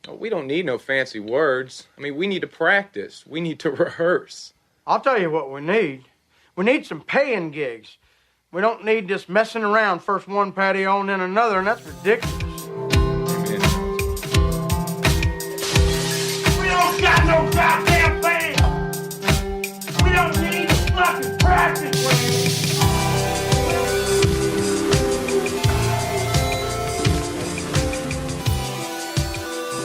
Oh, we don't need no fancy words. I mean, we need to practice. We need to rehearse. I'll tell you what we need. We need some paying gigs. We don't need this messing around, first one patio and then another, and that's ridiculous. Amen. We don't got no goddamn band. We don't need to fucking practice with it.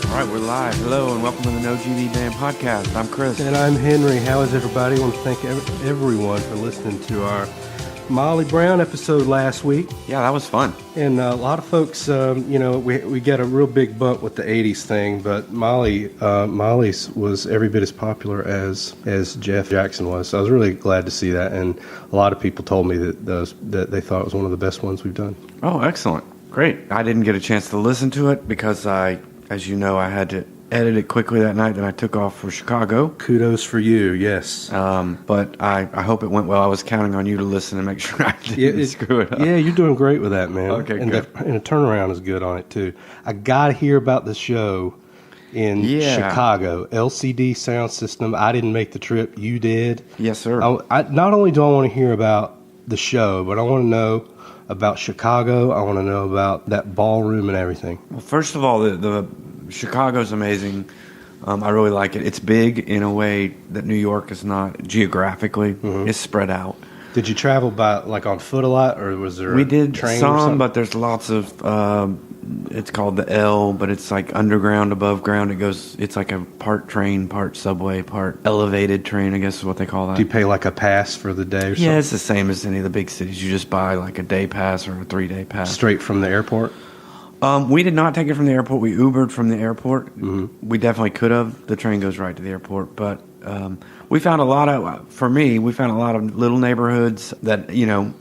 All right, we're live. Hello, and welcome to the No GD Band podcast. I'm Chris. And I'm Henry. How is everybody? I want to thank everyone for listening to our Molly Brown episode last week. Yeah, that was fun. And a lot of folks, we got a real big bump with the 80s thing, but Molly's was every bit as popular as Jeff Jackson was. So I was really glad to see that. And a lot of people told me that they thought it was one of the best ones we've done. Oh, excellent. Great. I didn't get a chance to listen to it because as you know, I had to edit it quickly that night, then I took off for Chicago. Kudos for you, yes. But I hope it went well. I was counting on you to listen and make sure I didn't screw it up. Yeah, you're doing great with that, man. Okay, and good. And the turnaround is good on it, too. I got to hear about the show in Chicago, LCD Soundsystem. I didn't make the trip. You did. Yes, sir. Not only do I want to hear about the show, but I want to know about Chicago. I want to know about that ballroom and everything. Well, first of all, the Chicago's amazing. I really like it. It's big in a way that New York is not geographically. Mm-hmm. It's spread out. Did you travel by on foot a lot, or was there we did train some, but there's lots of. It's called the L, but it's like underground, above ground. It's like a part train, part subway, part elevated train. I guess is what they call that. Do you pay like a pass for the day or something? Yeah, it's the same as any of the big cities. You just buy like a day pass or a 3-day pass. Straight from the airport. We did not take it from the airport. We Ubered from the airport. Mm-hmm. We definitely could have. The train goes right to the airport. But we found a lot of little neighborhoods that,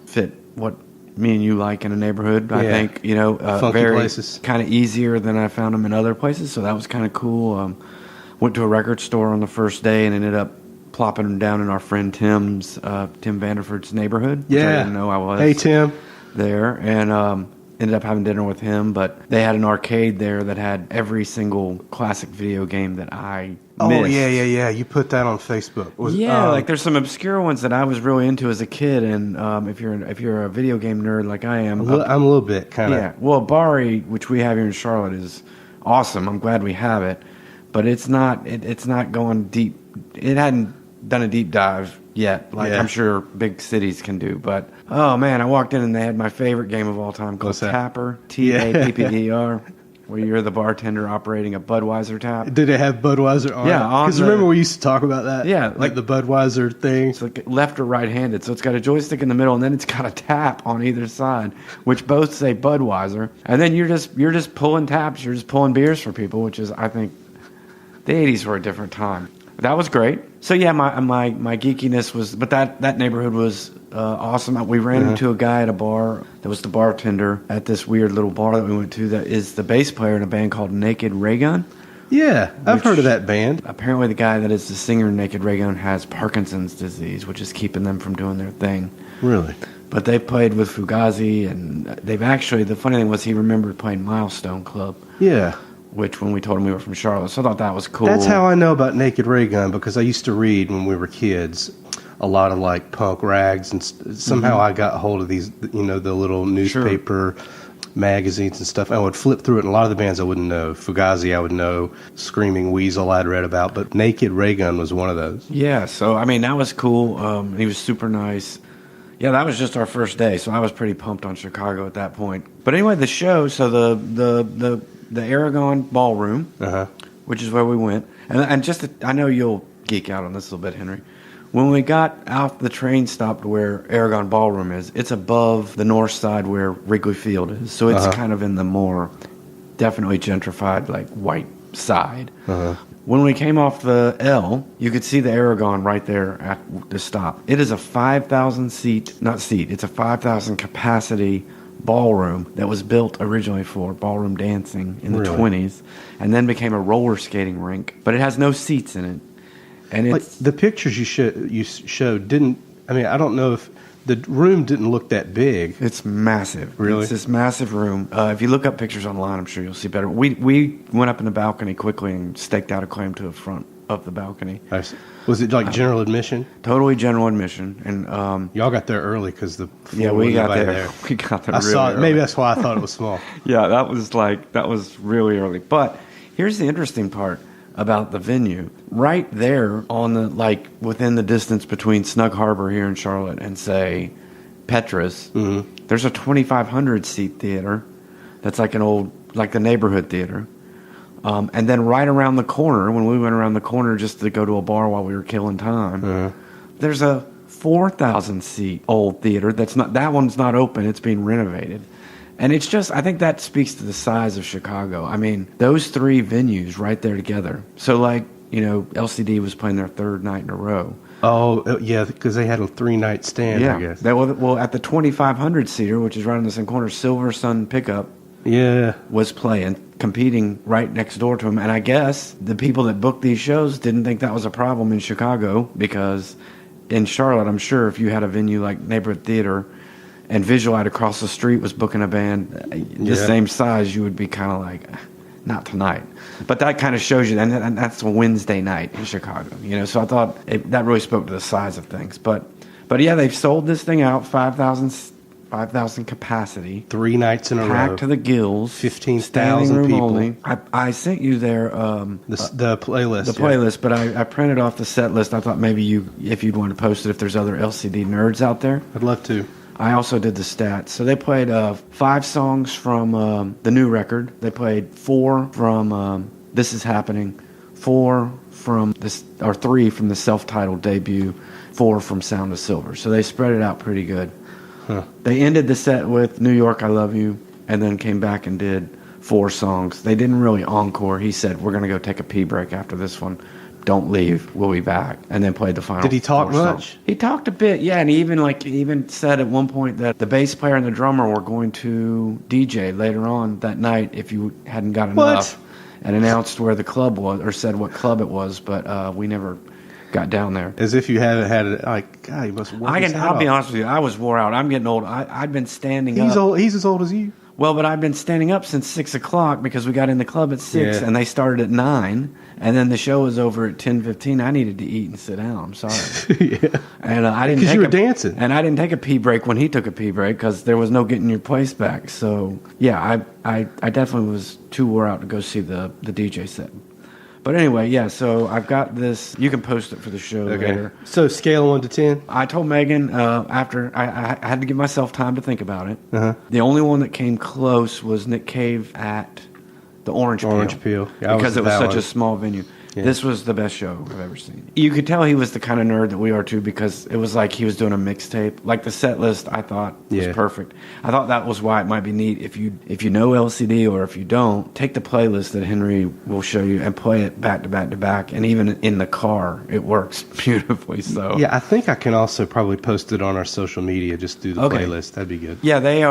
fit what me and you like in a neighborhood. Yeah. I think, funky very places. Kind of easier than I found them in other places. So that was kind of cool. Went to a record store on the first day and ended up plopping down in our friend Tim Vanderford's neighborhood. Yeah. Which I didn't know I was. Hey, Tim. There. And ended up having dinner with him, but they had an arcade there that had every single classic video game that I missed. Oh, yeah. You put that on Facebook. Like there's some obscure ones that I was really into as a kid, and if you're a video game nerd like I am, I'm a little bit kind of. Yeah, well, Bari, which we have here in Charlotte, is awesome. I'm glad we have it, but it's not going deep. It hadn't done a deep dive yet, I'm sure big cities can do. But oh man, I walked in and they had my favorite game of all time called Tapper, TAPPDR, where you're the bartender operating a Budweiser tap. Did it have Budweiser on? Yeah, because remember we used to talk about that. Yeah, like the Budweiser thing. It's like left or right-handed, so it's got a joystick in the middle, and then it's got a tap on either side, which both say Budweiser. And then you're just pulling taps, you're just pulling beers for people, which is, I think, the '80s were a different time. That was great. So yeah, my geekiness was, but that neighborhood was awesome. We ran into a guy at a bar that was the bartender at this weird little bar that we went to that is the bass player in a band called Naked Raygun. Yeah, I've heard of that band. Apparently the guy that is the singer in Naked Raygun has Parkinson's disease, which is keeping them from doing their thing. Really? But they played with Fugazi, and the funny thing was he remembered playing Milestone Club. Yeah. Which, when we told him we were from Charlotte, so I thought that was cool. That's how I know about Naked Raygun, because I used to read when we were kids a lot of like punk rags, and somehow I got a hold of these, the little newspaper magazines and stuff. I would flip through it, and a lot of the bands I wouldn't know. Fugazi I would know, Screaming Weasel I'd read about, but Naked Raygun was one of those. Yeah, so I mean that was cool. He was super nice. Yeah, that was just our first day, so I was pretty pumped on Chicago at that point. But anyway, the show, so the Aragon Ballroom, which is where we went. And I know you'll geek out on this a little bit, Henry. When we got out the train stop to where Aragon Ballroom is, it's above the north side where Wrigley Field is. So it's kind of in the more definitely gentrified, like white side. When we came off the L, you could see the Aragon right there at the stop. It is a 5,000 it's a 5,000 capacity ballroom that was built originally for ballroom dancing in the 20s and then became a roller skating rink, but it has no seats in it. And it's like the pictures you showed didn't, I mean, I don't know if The room didn't look that big. It's massive. Really? It's this massive room. If you look up pictures online, I'm sure you'll see better. We went up in the balcony quickly and staked out a claim to the front of the balcony. Was it like general admission? Totally general admission. And y'all got there early because the yeah, we got there. We got there. I really saw it. early. Maybe that's why I thought it was small. Yeah, that was really early. But here's the interesting part about the venue. Right there on the, like, within the distance between Snug Harbor here in Charlotte and, say, Petra's, there's a 2,500 seat theater that's like an old, like the neighborhood theater. And then right around the corner, when we went around the corner just to go to a bar while we were killing time, there's a 4,000 seat old theater that one's not open, it's being renovated. And it's just, I think that speaks to the size of Chicago. I mean, those three venues right there together. So, like, you know, LCD was playing their third night in a row. Oh, yeah, because they had a 3-night stand, Yeah. I guess. Well, at the 2,500 seater, which is right on the same corner, Silver Sun Pickup was playing, competing right next door to them. And I guess the people that booked these shows didn't think that was a problem in Chicago, because in Charlotte, I'm sure if you had a venue like Neighborhood Theater and Visualite across the street was booking a band the same size, you would be kind of like, not tonight. But that kind of shows you, and that's a Wednesday night in Chicago, you know. So I thought that really spoke to the size of things. But yeah, they've sold this thing out, 5,000 capacity. 3 nights in a row. Packed to the gills. 15,000 people. Only. I sent you their the playlist. The playlist, but I printed off the set list. I thought maybe if you'd want to post it, if there's other LCD nerds out there. I'd love to. I also did the stats. So they played 5 songs from the new record. They played 4 from This Is Happening, 4 from this, or 3 from the self-titled debut, 4 from Sound of Silver. So they spread it out pretty good. Huh. They ended the set with New York, I Love You, and then came back and did 4 songs. They didn't really encore. He said, we're going to go take a pee break after this one. Don't leave. We'll be back. And then played the final. Did he talk 4 much? songs. He talked a bit, yeah. And he even said at one point that the bass player and the drummer were going to DJ later on that night if you hadn't got enough. And announced where the club was, or said what club it was, but we never got down there. As if you haven't had it. Like, God, he must work his head I'll be off. honest with you. I was wore out. I'm getting old. I'd been standing up. He's old. He's as old as you. Well, but I've been standing up since 6 o'clock because we got in the club at 6 and they started at 9, and then the show was over at 10:15. I needed to eat and sit down. I'm sorry. And I didn't because you were dancing. And I didn't take a pee break when he took a pee break because there was no getting your place back. So yeah, I definitely was too wore out to go see the DJ set. But anyway, yeah, so I've got this. You can post it for the show later. So scale 1 to 10? I told Megan after I had to give myself time to think about it. The only one that came close was Nick Cave at the Orange Peel. Yeah, because it was such a small venue. Yeah. This was the best show I've ever seen. You could tell he was the kind of nerd that we are too, because it was like he was doing a mixtape. Like the set list, I thought was perfect. I thought that was why it might be neat if you know LCD, or if you don't, take the playlist that Henry will show you and play it back to back to back. And even in the car, it works beautifully. So yeah, I think I can also probably post it on our social media. Just do the playlist. That'd be good. Yeah, they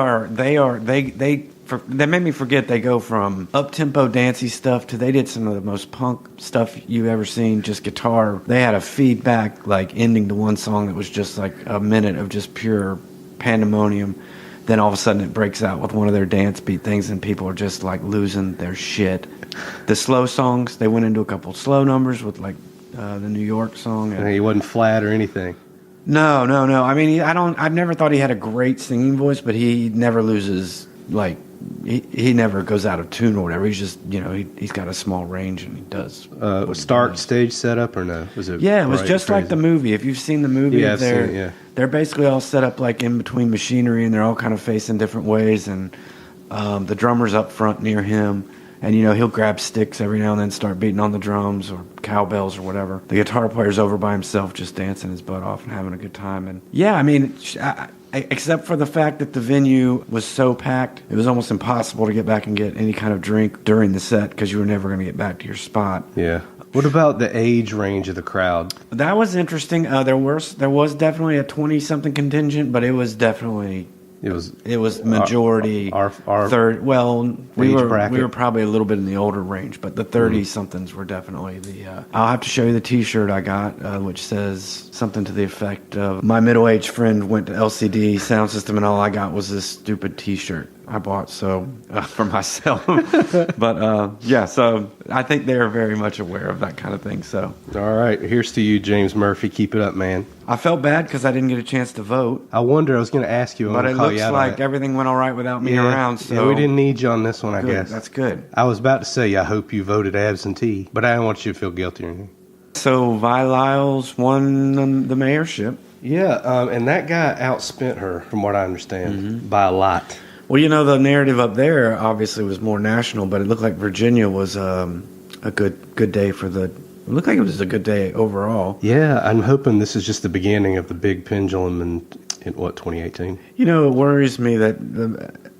made me forget they go from up-tempo dancey stuff to they did some of the most punk stuff you've ever seen, just guitar. They had a feedback like ending to one song that was just like a minute of just pure pandemonium. Then all of a sudden it breaks out with one of their dance beat things and people are just like losing their shit. The slow songs, they went into a couple slow numbers with like the New York song. And he wasn't flat or anything. No. I mean, I've never thought he had a great singing voice, but he never loses, like, he never goes out of tune or whatever. He's just, you know, he's got a small range and he does. Stark stage setup or no? Was it? Yeah, it was just like the movie. If you've seen the movie, I've seen it, they're basically all set up like in between machinery, and they're all kind of facing different ways. And the drummer's up front near him, and you know he'll grab sticks every now and then, start beating on the drums or cowbells or whatever. The guitar player's over by himself, just dancing his butt off and having a good time. And yeah, I mean, except for the fact that the venue was so packed, it was almost impossible to get back and get any kind of drink during the set because you were never going to get back to your spot. Yeah. What about the age range of the crowd? That was interesting. There was definitely a 20-something contingent, but it was definitely It was majority our third. Well, we bracket. were probably a little bit in the older range, but the 30 somethings were definitely the. I'll have to show you the T-shirt I got, which says something to the effect of my middle-aged friend went to LCD Soundsystem, and all I got was this stupid T-shirt I bought for myself. But yeah, so I think they are very much aware of that kind of thing. So all right, here's to you, James Murphy. Keep it up, man. I felt bad because I didn't get a chance to vote. I wonder. I was going to ask you, but it looks like everything went all right without me around. So yeah, we didn't need you on this one, I guess. That's good. I was about to say, I hope you voted absentee, but I don't want you to feel guilty or anything. So Vi Lyles won the mayorship. Yeah, and that guy outspent her, from what I understand, by a lot. Well, the narrative up there obviously was more national, but it looked like Virginia was a good day for the. It looked like it was a good day overall. Yeah, I'm hoping this is just the beginning of the big pendulum in 2018? It worries me that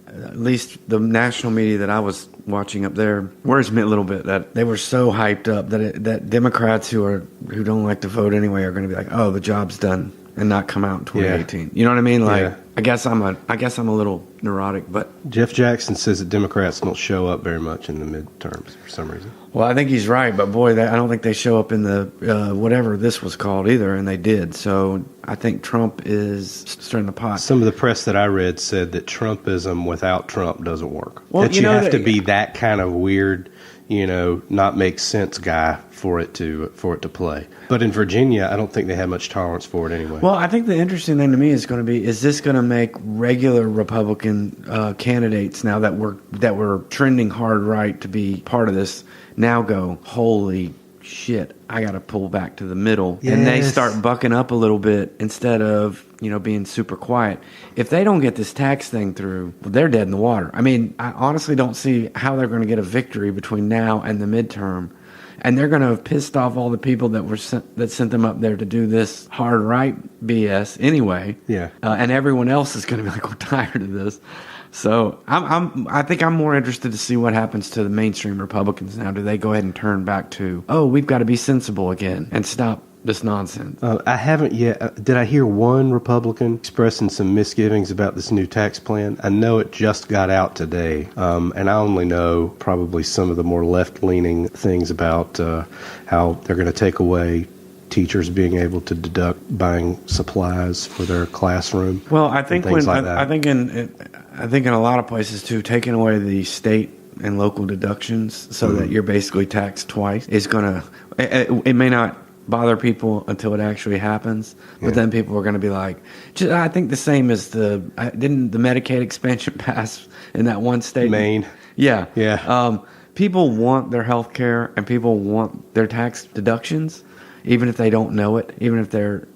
at least the national media that I was watching up there worries me a little bit that they were so hyped up that Democrats who don't like to vote anyway are going to be like, oh, the job's done, and not come out in 2018. Yeah. You know what I mean? Like, yeah. I guess I'm a little neurotic, but Jeff Jackson says that Democrats don't show up very much in the midterms for some reason. Well, I think he's right, but boy, I don't think they show up in the whatever this was called either, and they did. So I think Trump is stirring the pot. Some of the press that I read said that Trumpism without Trump doesn't work. Well, that you have to be that kind of weird, not make sense guy for it to play. But in Virginia, I don't think they have much tolerance for it anyway. Well, I think the interesting thing to me is going to be: is this going to make regular Republican candidates now that were trending hard right to be part of this now go, holy shit, I got to pull back to the middle, yes. And they start bucking up a little bit instead of being super quiet. If they don't get this tax thing through, well, they're dead in the water. I mean, I honestly don't see how they're going to get a victory between now and the midterm. And they're going to have pissed off all the people that sent them up there to do this hard right BS anyway. Yeah. And everyone else is going to be like, we're tired of this. So I think I'm more interested to see what happens to the mainstream Republicans now. Do they go ahead and turn back to, oh, we've got to be sensible again and stop this nonsense? I haven't yet. Did I hear one Republican expressing some misgivings about this new tax plan? I know it just got out today, and I only know probably some of the more left-leaning things about how they're going to take away teachers being able to deduct buying supplies for their classroom. Well, I think I think in a lot of places too, taking away the state and local deductions so that you're basically taxed twice is going to. It may not bother people until it actually happens, but then people are going to be like, I think the same as didn't the Medicaid expansion pass in that one state? Maine. Yeah. Yeah. People want their health care and people want their tax deductions, even if they don't know it, even if they're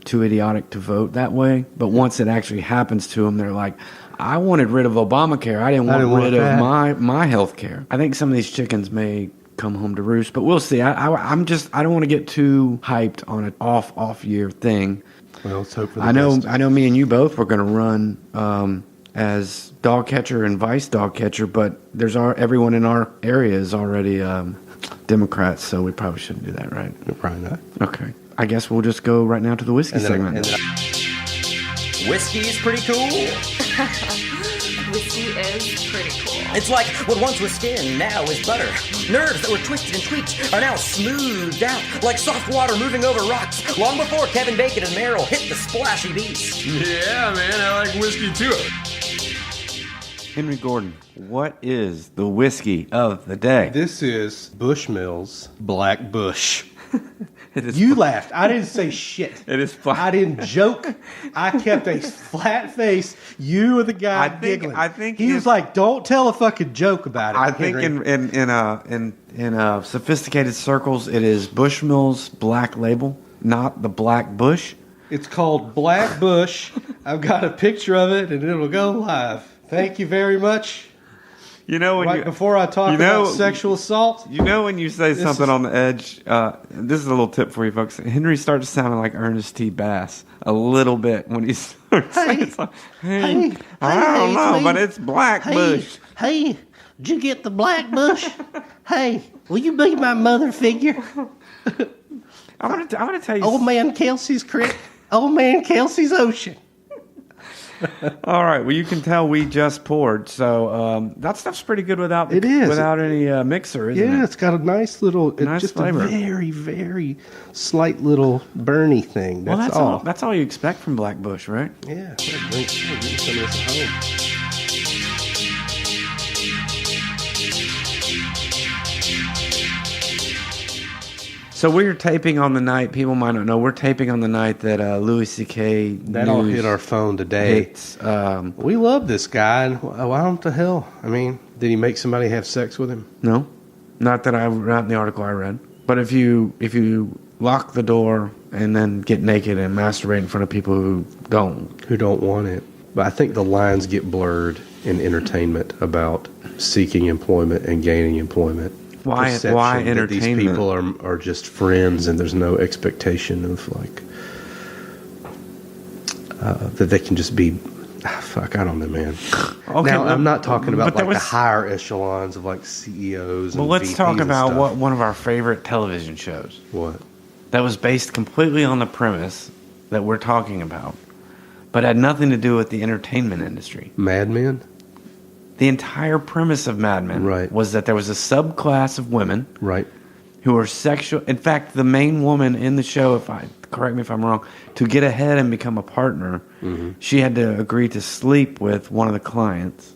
too idiotic to vote that way. But once it actually happens to them, they're like, I wanted rid of Obamacare. I didn't want rid of my health care. I think some of these chickens may come home to roost, but we'll see. I don't want to get too hyped on an off year thing. Well, let's hope for the best. I know me and you both were going to run as dog catcher and vice dog catcher, but everyone in our area is already Democrats, so we probably shouldn't do that, right? Probably not. Okay. I guess we'll just go right now to the whiskey segment. Whiskey is pretty cool. Whiskey is pretty cool. It's like what once was skin, now is butter. Nerves that were twisted and tweaked are now smoothed out, like soft water moving over rocks, long before Kevin Bacon and Meryl hit the splashy beast. Yeah, man, I like whiskey too. Henry Gordon, what is the whiskey of the day? This is Bushmills Black Bush. You laughed. I didn't say shit. It is flat. I didn't joke. I kept a flat face. You were the guy giggling. I think he was like, "Don't tell a fucking joke about it." I think in sophisticated circles, it is Bushmills Black Label, not the Black Bush. It's called Black Bush. I've got a picture of it, and it'll go live. Thank you very much. Before I talk about sexual assault. When you say something on the edge, this is a little tip for you folks. Henry starts sounding like Ernest T. Bass a little bit when he starts saying something. Hey, I don't know, but it's Black Bush. Hey, did you get the Black Bush? Hey, will you be my mother figure? I'm gonna tell you. Old man Kelsey's creek. Old man Kelsey's ocean. All right. Well, you can tell we just poured, so that stuff's pretty good without It is. without any mixer, isn't it? Yeah, it's got a nice little, Nice just flavor. a very, very slight little burny thing. Well, That's all. That's all you expect from Black Bush, right? Yeah, I'm gonna drink some of this at home. So we're taping on the night. People might not know we're taping on the night that Louis C.K. That all hit our phone today. hits. We love this guy. And why don't the hell? I mean, did he make somebody have sex with him? No, not in the article I read. But if you lock the door and then get naked and masturbate in front of people who don't Want it. But I think the lines get blurred in entertainment about seeking employment and gaining employment. Why Perception that these entertainment? people are just friends and there's no expectation of like that they can just be I don't know, man. Okay, now I'm not talking about but like the higher echelons of like CEOs. Well, and let's VPs talk and about stuff. one of our favorite television shows What? that was based completely on the premise that we're talking about, but had nothing to do with the entertainment industry. Mad Men? The entire premise of Mad Men Right. was that there was a subclass of women Right. who were sexual. In fact, the main woman in the show, correct me if I'm wrong, to get ahead and become a partner, she had to agree to sleep with one of the clients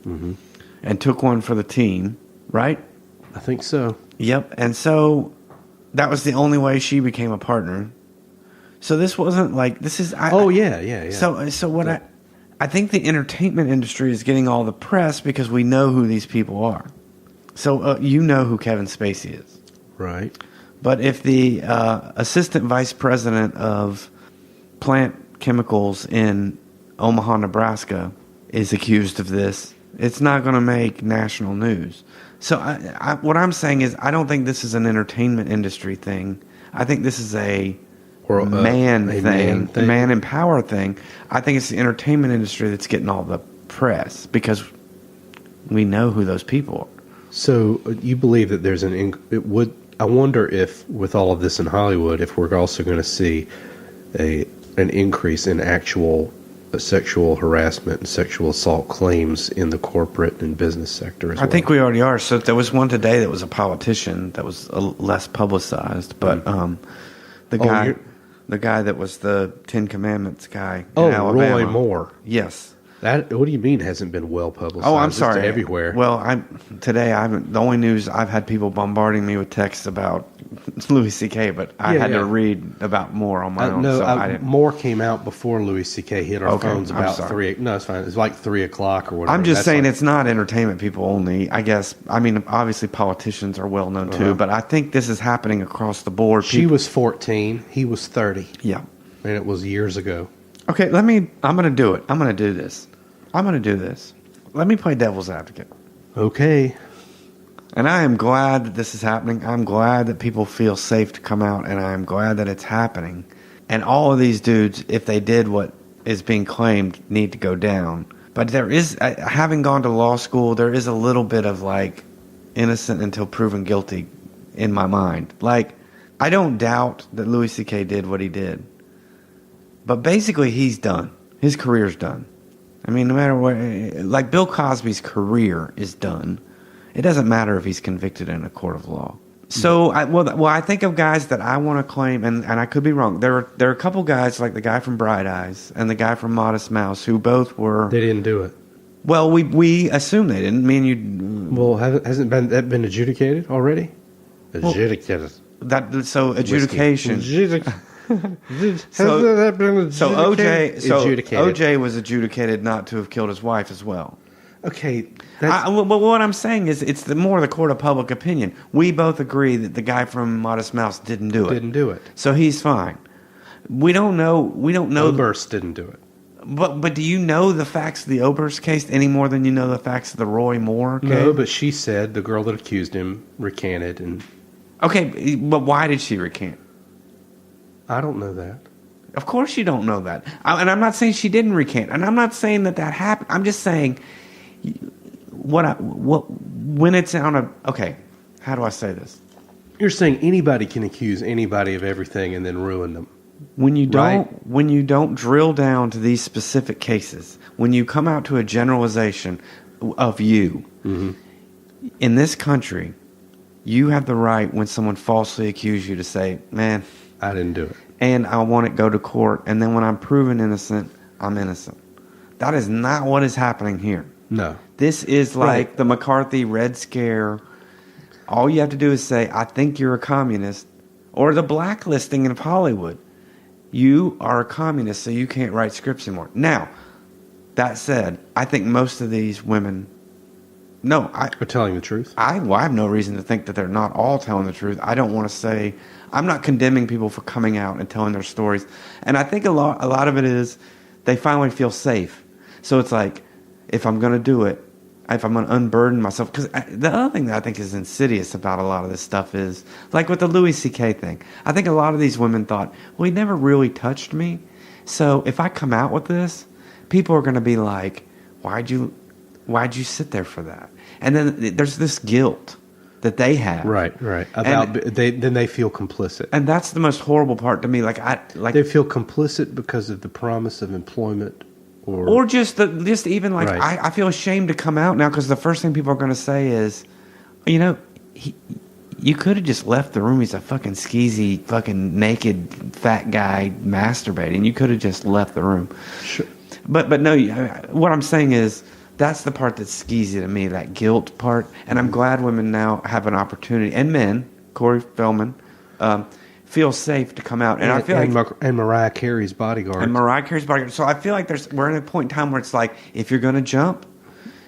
and took one for the team, right? I think so. Yep. And so that was the only way she became a partner. So this wasn't like this is. Yeah. So what I think the entertainment industry is getting all the press because we know who these people are. So you know who Kevin Spacey is. Right. But if the assistant vice president of plant chemicals in Omaha, Nebraska is accused of this, it's not going to make national news. So what I'm saying is I don't think this is an entertainment industry thing. I think this is a man in power thing. I think it's the entertainment industry that's getting all the press because we know who those people are. So you believe that there's I wonder if with all of this in Hollywood, if we're also going to see an increase in actual sexual harassment and sexual assault claims in the corporate and business sector as well. I think we already are. So there was one today that was a politician that was less publicized, but the guy that was the Ten Commandments guy in Alabama. Roy Moore. Yes. That what do you mean hasn't been well publicized? Oh, I'm It's sorry. everywhere. Well, the only news I've had people bombarding me with texts about Louis C.K., but I had to read about more on my own. No, so I didn't. More came out before Louis C.K. hit our phones I'm about sorry. 3. No, it's fine. It's like 3:00 or whatever. I'm just That's saying like- it's not entertainment people only. I guess. I mean, obviously politicians are well known too, but I think this is happening across the board. She was 14. He was 30. Yeah. And it was years ago. Okay, I'm going to do it. I'm going to do this. Let me play devil's advocate. Okay. And I am glad that this is happening. I'm glad that people feel safe to come out, and I'm glad that it's happening. And all of these dudes, if they did what is being claimed, need to go down. But there is, having gone to law school, there is a little bit of like innocent until proven guilty in my mind. Like, I don't doubt that Louis C.K. did what he did. But basically, he's done. His career's done. I mean, no matter what, like Bill Cosby's career is done. It doesn't matter if he's convicted in a court of law. So, I think of guys that I want to claim, and I could be wrong. There are a couple guys, like the guy from Bright Eyes and the guy from Modest Mouse, who both were. They didn't do it. Well, we assume they didn't. Me and you. Well, hasn't that been adjudicated already? Adjudicated. Adjudication. Hasn't that been adjudicated? OJ was adjudicated not to have killed his wife as well. Okay. But what I'm saying is, it's more the court of public opinion. We both agree that the guy from Modest Mouse didn't do it. So he's fine. We don't know. Oberst didn't do it. But do you know the facts of the Oberst case any more than you know the facts of the Roy Moore case? No, but she said the girl that accused him recanted. And okay, but why did she recant? I don't know that. Of course you don't know that. And I'm not saying she didn't recant. And I'm not saying that happened. I'm just saying when it's on a... Okay, how do I say this? You're saying anybody can accuse anybody of everything and then ruin them. when you don't Right. when you don't drill down to these specific cases, when you come out to a generalization of you, in this country, you have the right when someone falsely accuses you to say, man, I didn't do it. and I want it go to court, and then when I'm proven innocent, I'm innocent. That is not what is happening here. No. This is like Right. the McCarthy Red Scare. All you have to do is say, I think you're a communist, or the blacklisting in Hollywood. You are a communist, so you can't write scripts anymore. Now, that said, I think most of these women, Are telling the truth. I have no reason to think that they're not all telling the truth. I don't want to say, I'm not condemning people for coming out and telling their stories. And I think a lot of it is they finally feel safe. So it's like, if I'm going to do it, if I'm going to unburden myself, because the other thing that I think is insidious about a lot of this stuff is, like with the Louis C.K. thing, I think a lot of these women thought, well, he never really touched me. So if I come out with this, people are going to be like, why'd you sit there for that? And then there's this guilt that they have. Right. Then they feel complicit. And that's the most horrible part to me. They feel complicit because of the promise of employment, or just even like, Right. I feel ashamed to come out now because the first thing people are going to say is, you could have just left the room. He's a fucking skeezy, fucking naked, fat guy masturbating. You could have just left the room. Sure. But no, what I'm saying is that's the part that's skeezy to me, that guilt part. And I'm glad women now have an opportunity, and men, Corey Feldman, feel safe to come out. And I feel and Mariah Carey's bodyguard. And Mariah Carey's bodyguard. So I feel like we're in a point in time where it's like, if you're going to jump,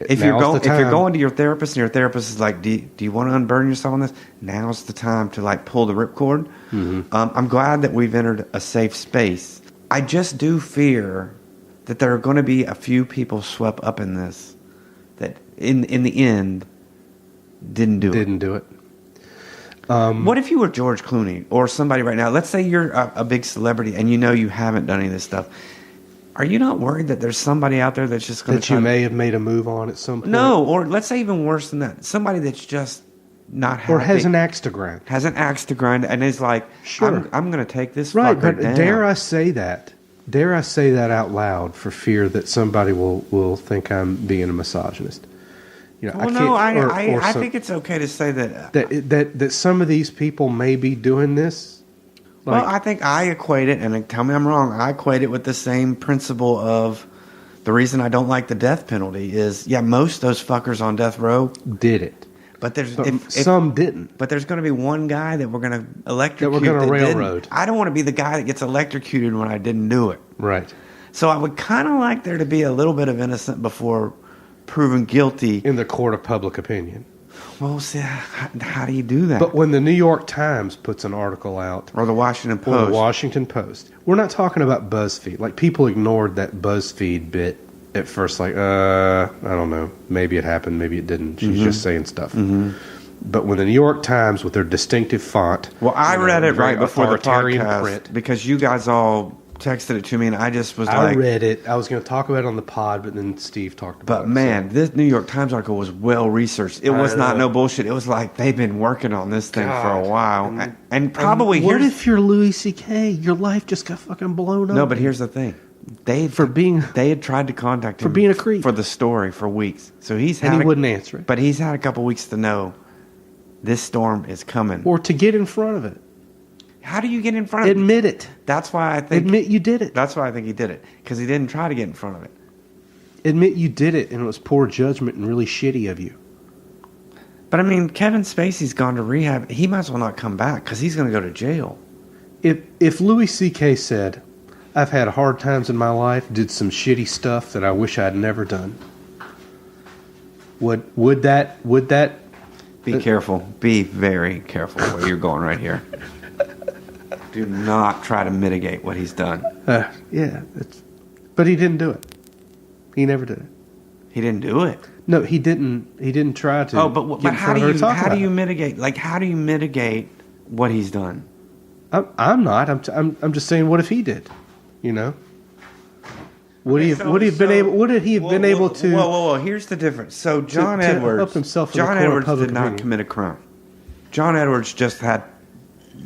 if you're going to your therapist and your therapist is like, do you want to unburden yourself on this? Now's the time to like pull the ripcord. I'm glad that we've entered a safe space. I just do fear that there are going to be a few people swept up in this that in the end didn't do it. What if you were George Clooney or somebody right now? Let's say you're a big celebrity and you haven't done any of this stuff. Are you not worried that there's somebody out there that's just going to may have made a move on at some point? No, or let's say even worse than that. Somebody that's just not happy. Or has an axe to grind. Has an axe to grind and is like, sure, I'm going to take this right, fucker but down. dare I say that? Dare I say that out loud for fear that somebody will think I'm being a misogynist? I think it's okay to say that some of these people may be doing this. Well, I think I equate it, and tell me I'm wrong, I equate it with the same principle of the reason I don't like the death penalty is, most of those fuckers on death row did it. But there's some didn't. But there's going to be one guy that we're going to electrocute. That we're going to railroad. I don't want to be the guy that gets electrocuted when I didn't do it. Right. So I would kind of like there to be a little bit of innocent before proven guilty. In the court of public opinion. Well, see, how do you do that? But when the New York Times puts an article out. Or the Washington Post. We're not talking about BuzzFeed. Like, people ignored that BuzzFeed bit at first, like, I don't know. Maybe it happened, maybe it didn't. She's just saying stuff. But when the New York Times, with their distinctive font... Well, I read it right before the podcast print, because you guys all texted it to me, and I just was I read it. I was going to talk about it on the pod, but then Steve talked about it. But, man, this New York Times article was well-researched. It was not no bullshit. It was like they've been working on this thing for a while. And probably... What if you're Louis C.K.? Your life just got fucking blown up. No, but here's the thing. They had tried to contact him for being a creep for the story for weeks. So he wouldn't answer it. But he's had a couple weeks to know this storm is coming, or to get in front of it. How do you get in front of it? Admit it. That's why I think admit you did it. That's why I think he did it, because he didn't try to get in front of it. Admit you did it, and it was poor judgment and really shitty of you. But I mean, Kevin Spacey's gone to rehab. He might as well not come back because he's going to go to jail. If Louis C.K. said, I've had hard times in my life, did some shitty stuff that I wish I'd never done, would that be careful. Be very careful where you're going right here. Do not try to mitigate what he's done. But he didn't do it. He never did it. He didn't do it. No, he didn't. He didn't try to. Oh, but how do you mitigate? Like, how do you mitigate what he's done? I'm not. I'm just saying. What if he did? You know. Would he have been able to? Whoa! Here's the difference. So John Edwards help himself. John Edwards did not commit a crime. John Edwards just had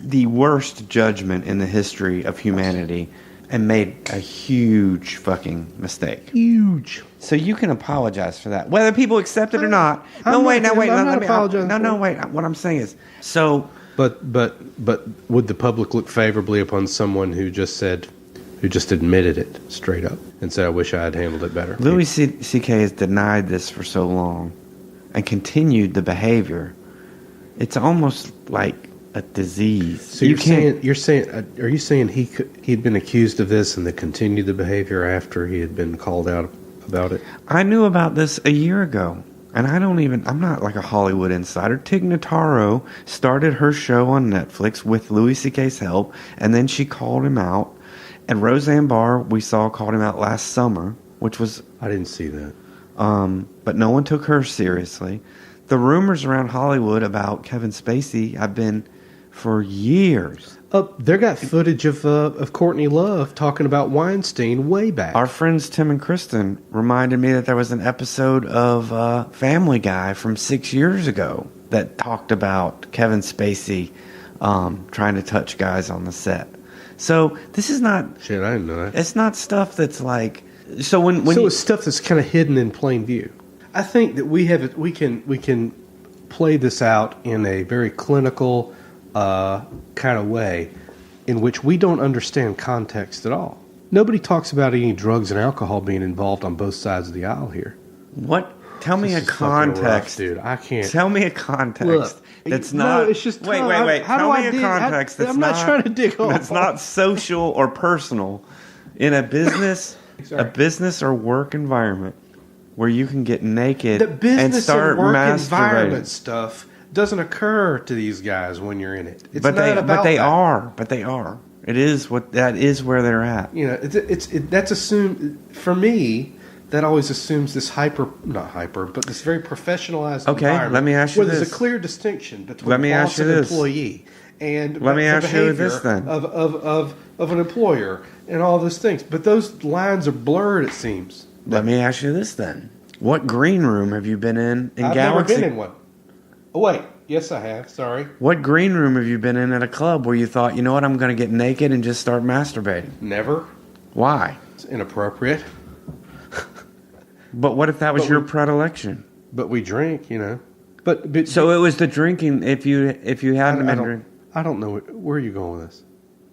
the worst judgment in the history of humanity and made a huge fucking mistake. Huge. So you can apologize for that, whether people accept it or not. I'm No, wait, not- no, wait. I'm let not me- apologizing No, for no, it. wait. What I'm saying is, so But would the public look favorably upon someone who just admitted it straight up and said, "I wish I had handled it better"? Louis C.K. has denied this for so long and continued the behavior. It's almost like a disease. So are you saying he'd been accused of this and then continued the behavior after he had been called out about it? I knew about this a year ago, and I'm not like a Hollywood insider. Tig Notaro started her show on Netflix with Louis C.K.'s help, and then she called him out. And Roseanne Barr, we saw, called him out last summer, which was... I didn't see that. But no one took her seriously. The rumors around Hollywood about Kevin Spacey have been for years. They got footage of Courtney Love talking about Weinstein way back. Our friends Tim and Kristen reminded me that there was an episode of Family Guy from 6 years ago that talked about Kevin Spacey trying to touch guys on the set. So this is not... Shit, I didn't know that. It's not stuff that's like... So it's stuff that's kind of hidden in plain view. I think that we can play this out in a very clinical kind of way in which we don't understand context at all. Nobody talks about any drugs and alcohol being involved on both sides of the aisle here. What? Tell me a This is fucking rough, context, dude. I can't. Tell me a context Look, that's no, not. it's just wait. how Tell do me I a dig? context that's I'm not trying to dig off. That's not social or personal in a business, Sorry. a business or work environment where you can get naked The business and start and work masturbating. environment stuff doesn't occur to these guys when you're in it. It's But not they about they that. are. But they are. It is what that is where they're at. You know, that's assumed for me. That always assumes this not hyper, but this very professionalized Okay, environment. let me ask you where this. there's a clear distinction between Let me boss ask you and this. employee, and Let me the ask you this behavior then. of an employer and all those things. But those lines are blurred. It seems. Let me ask you this then. What green room have you been in I've Galaxy? never been in one. Oh wait, yes I have. Sorry, What green room have you been in at a club where you thought, you know what, I'm going to get naked and just start masturbating? never. Why? It's inappropriate. But what if that was But your we- predilection? But we drink, you know. But So it was the drinking. If you hadn't been drinking, I don't know where are you going with this.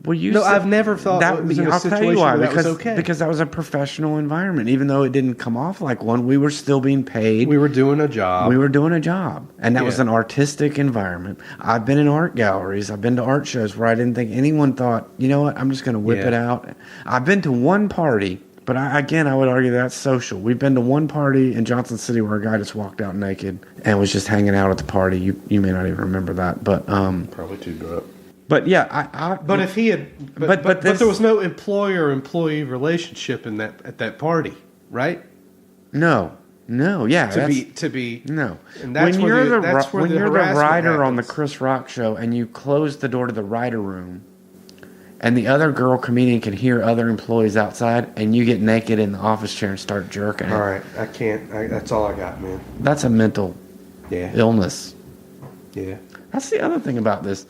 well, you. No, said- I've never thought it was in a I'll tell you situation why. where that was Because okay. because that was a professional environment. Even though it didn't come off like one, we were still being paid. We were doing a job. We were doing a job, and that was Yeah. an artistic environment. I've been in art galleries. I've been to art shows where I didn't think anyone thought, you know what, I'm just going to whip Yeah. it out. I've been to one party, but I would argue that's social. We've been to one party in Johnson City where a guy just walked out naked and was just hanging out at the party. You may not even remember that, but Probably too good. but yeah, But if he had, but this- there was no employer-employee relationship in at that party, right? no, yeah, To that's- be No. And that's when where you're the- the that's where when the you're the harassment writer on the happens. Chris Rock show and you close the door to the writer room, and the other girl comedian can hear other employees outside, and you get naked in the office chair and start jerking. All right, I can't. That's all I got, man. That's a mental Yeah, illness. yeah. That's the other thing about this.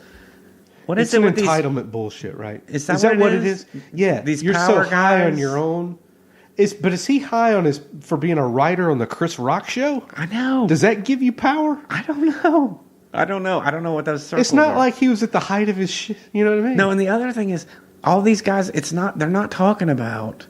What is It's it an with these? entitlement bullshit, right? Is that what it is? Yeah, These you're power so high on guys? your own. But is he high on for being a writer on the Chris Rock show? I know. Does that give you power? I don't know. I don't know. I don't know what those circles It's not are. like he was at the height of his shit. You know what I mean? No, and the other thing is, all these guys, they're not talking about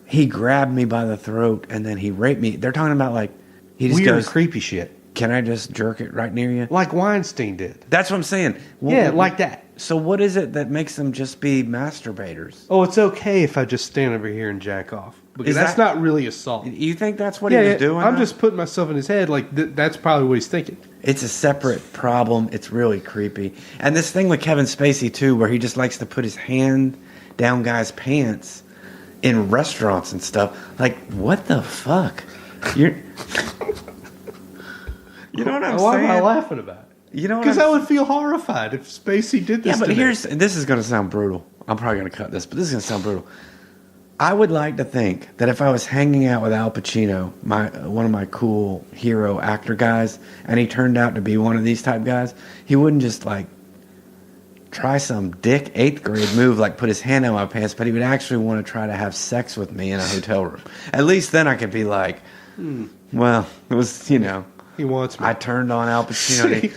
he grabbed me by the throat and then he raped me. They're talking about like he just weird, goes, creepy shit, can I just jerk it right near you? like Weinstein did. That's what I'm saying. Yeah, like that. So what is it that makes them just be masturbators? Oh, it's okay if I just stand over here and jack off because Is that's that- not really assault. You think that's what Yeah, he was doing? I'm though? just putting myself in his head. Like that's probably what he's thinking. It's a separate problem. It's really creepy. And this thing with Kevin Spacey too, where he just likes to put his hand down guys' pants in restaurants and stuff. Like, what the fuck? You know what I'm Why saying? am I laughing about it? You know what Because I'm I would feel horrified if Spacey did this. Yeah, but to me. this is going to sound brutal. I'm probably going to cut this, but this is going to sound brutal. I would like to think that if I was hanging out with Al Pacino, one of my cool hero actor guys, and he turned out to be one of these type guys, he wouldn't just like try some dick 8th grade move like put his hand in my pants, but he would actually want to try to have sex with me in a hotel room. At least then I could be like, well, it was, He wants me. I turned on Al Pacino.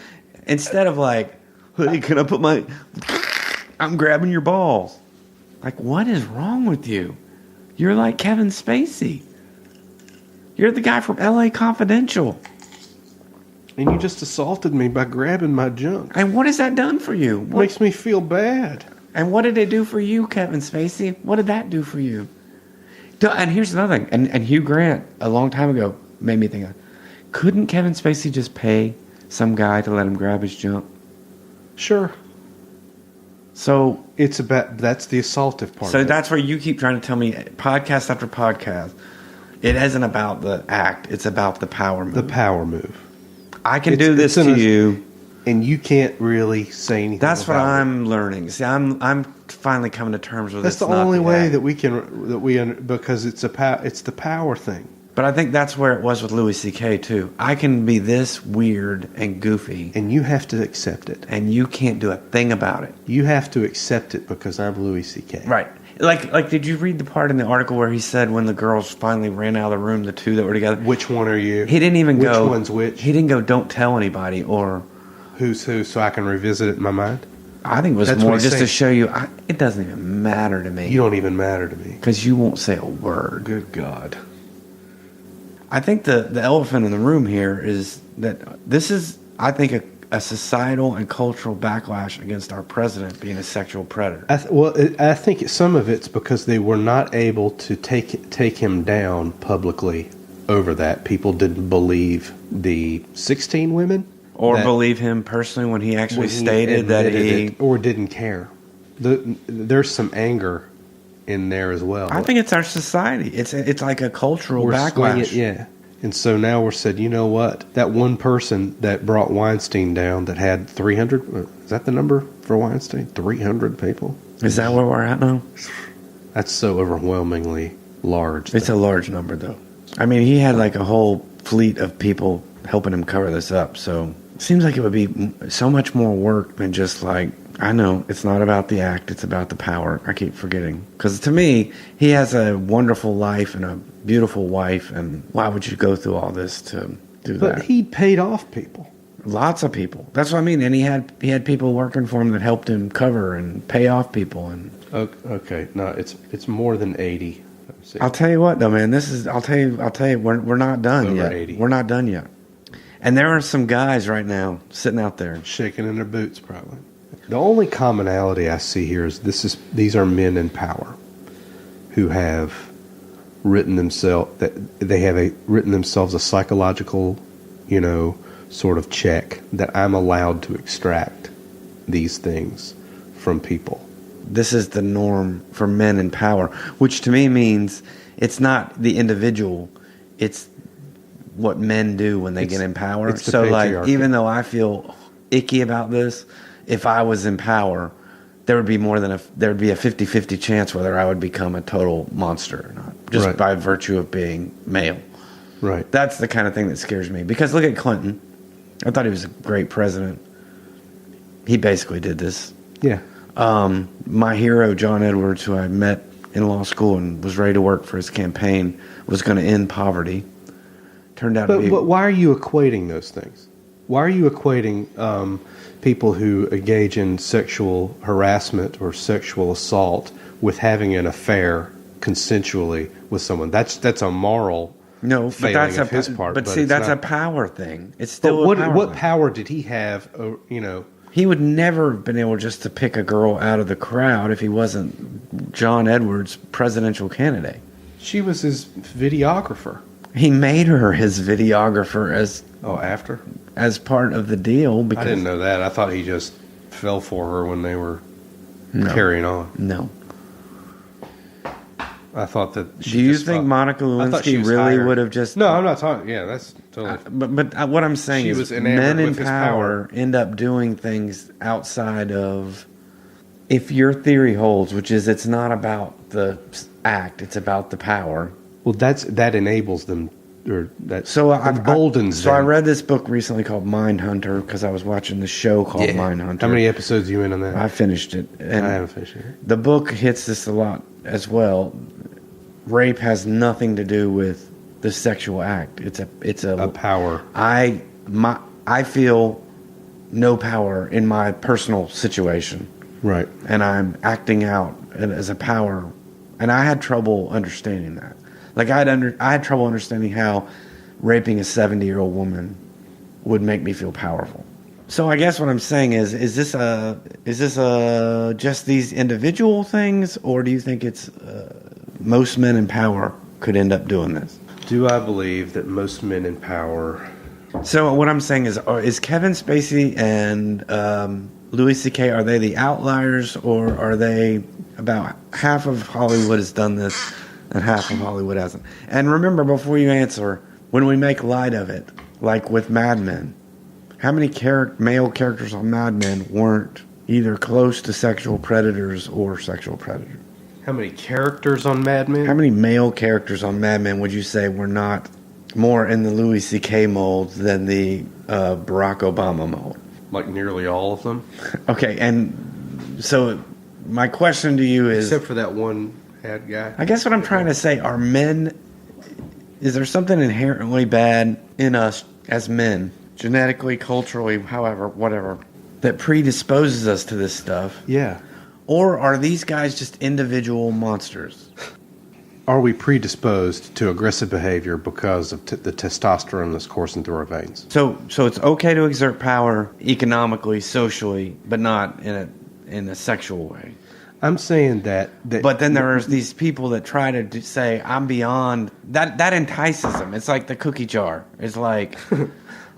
Instead of like, hey, can I put I'm grabbing your balls. Like, what is wrong with you? You're like Kevin Spacey. You're the guy from L.A. Confidential. And you just assaulted me by grabbing my junk. And what has that done for you? It makes me feel bad. And what did it do for you, Kevin Spacey? What did that do for you? And here's another thing. And Hugh Grant, a long time ago, made me think, couldn't Kevin Spacey just pay some guy to let him grab his junk? Sure. So that's the assaultive part. So that's where you keep trying to tell me, podcast after podcast, it isn't about the act. It's about the power move. The power move. I can do this to you, and you can't really say anything. That's what I'm learning. See, I'm finally coming to terms with. That's the only way that we can because it's the power thing. But I think that's where it was with Louis C.K. too. I can be this weird and goofy, and you have to accept it, and you can't do a thing about it. You have to accept it because I'm Louis C.K. Right. Like, did you read the part in the article where he said when the girls finally ran out of the room, the two that were together? Which one are you? He didn't even go. Which one's which? He didn't go. Don't tell anybody or who's who, so I can revisit it in my mind. I think it was more just to show you. It doesn't even matter to me. You don't even matter to me because you won't say a word. Good God. I think the elephant in the room here is that this is, I think, a societal and cultural backlash against our president being a sexual predator. I think some of it's because they were not able to take him down publicly over that. People didn't believe the 16 women. Or believe him personally when he actually stated that he... Or didn't care. There's some anger in there as well. I think it's our society. It's like a cultural backlash. Yeah. And so now we're said, you know what? That one person that brought Weinstein down that had 300, is that the number for Weinstein? 300 people? Is that where we're at now? That's so overwhelmingly large. It's a large number, though. I mean, he had like a whole fleet of people helping him cover this up. So it seems like it would be so much more work than just like, I know, it's not about the act, it's about the power. I keep forgetting. Because to me, he has a wonderful life and a beautiful wife, and why would you go through all this to do that? But he paid off people. Lots of people. That's what I mean. And he had people working for him that helped him cover and pay off people. And okay, no, it's more than 80. I'll tell you what, though, man. I'll tell you, we're not done over yet. 80. We're not done yet. And there are some guys right now sitting out there shaking in their boots, probably. The only commonality I see here is these are men in power who have written themselves a psychological, sort of check that I'm allowed to extract these things from people. This is the norm for men in power, which to me means it's not the individual, it's what men do when they get in power. So like, even though I feel icky about this, if I was in power, there would be there would be a 50-50 chance whether I would become a total monster or not, just by virtue of being male. Right. That's the kind of thing that scares me. Because look at Clinton. I thought he was a great president. He basically did this. Yeah. My hero, John Edwards, who I met in law school and was ready to work for his campaign, was going to end poverty. Turned out to be... But why are you equating those things? Why are you equating people who engage in sexual harassment or sexual assault with having an affair consensually with someone? That's a moral failing of his part. But see, that's a power thing. It's still a power what thing. Power did he have, He would never have been able just to pick a girl out of the crowd if he wasn't John Edwards' presidential candidate. She was his videographer. He made her his videographer as part of the deal. Because I didn't know that. I thought he just fell for her when they were carrying on. No. I thought that. Do you think Monica Lewinsky really would have just? No, I'm not talking. Yeah, that's totally. But what I'm saying is, men in power end up doing things outside of. If your theory holds, which is it's not about the act, it's about the power. Well, that enables them emboldens So I them. read this book recently called Mindhunter because I was watching the show called Mindhunter. How many episodes are you in on that? I finished it. And I haven't finished it. the book hits this a lot as well. Rape has nothing to do with the sexual act. It's a power. I feel no power in my personal situation. Right. And I'm acting out as a power. And I had trouble understanding that. Like I had trouble understanding how raping a 70-year-old woman would make me feel powerful. So I guess what I'm saying is this just these individual things, or do you think it's most men in power could end up doing this? Do I believe that most men in power? So what I'm saying is Kevin Spacey and Louis C.K., are they the outliers, or are they about half of Hollywood has done this and half of Hollywood hasn't? And remember, before you answer, when we make light of it, like with Mad Men, how many male characters on Mad Men weren't either close to sexual predators or sexual predators? How many characters on Mad Men? How many male characters on Mad Men would you say were not more in the Louis C.K. mold than the Barack Obama mold? Like nearly all of them. Okay, and so my question to you is... Except for that one bad guy. I guess what I'm trying to say, are men... Is there something inherently bad in us as men, genetically, culturally, however, whatever, that predisposes us to this stuff? Yeah. Or are these guys just individual monsters? Are we predisposed to aggressive behavior because of the testosterone that's coursing through our veins? So it's okay to exert power economically, socially, but not in a sexual way. I'm saying that but then there's these people that try to say, I'm beyond... That entices them. It's like the cookie jar. It's like,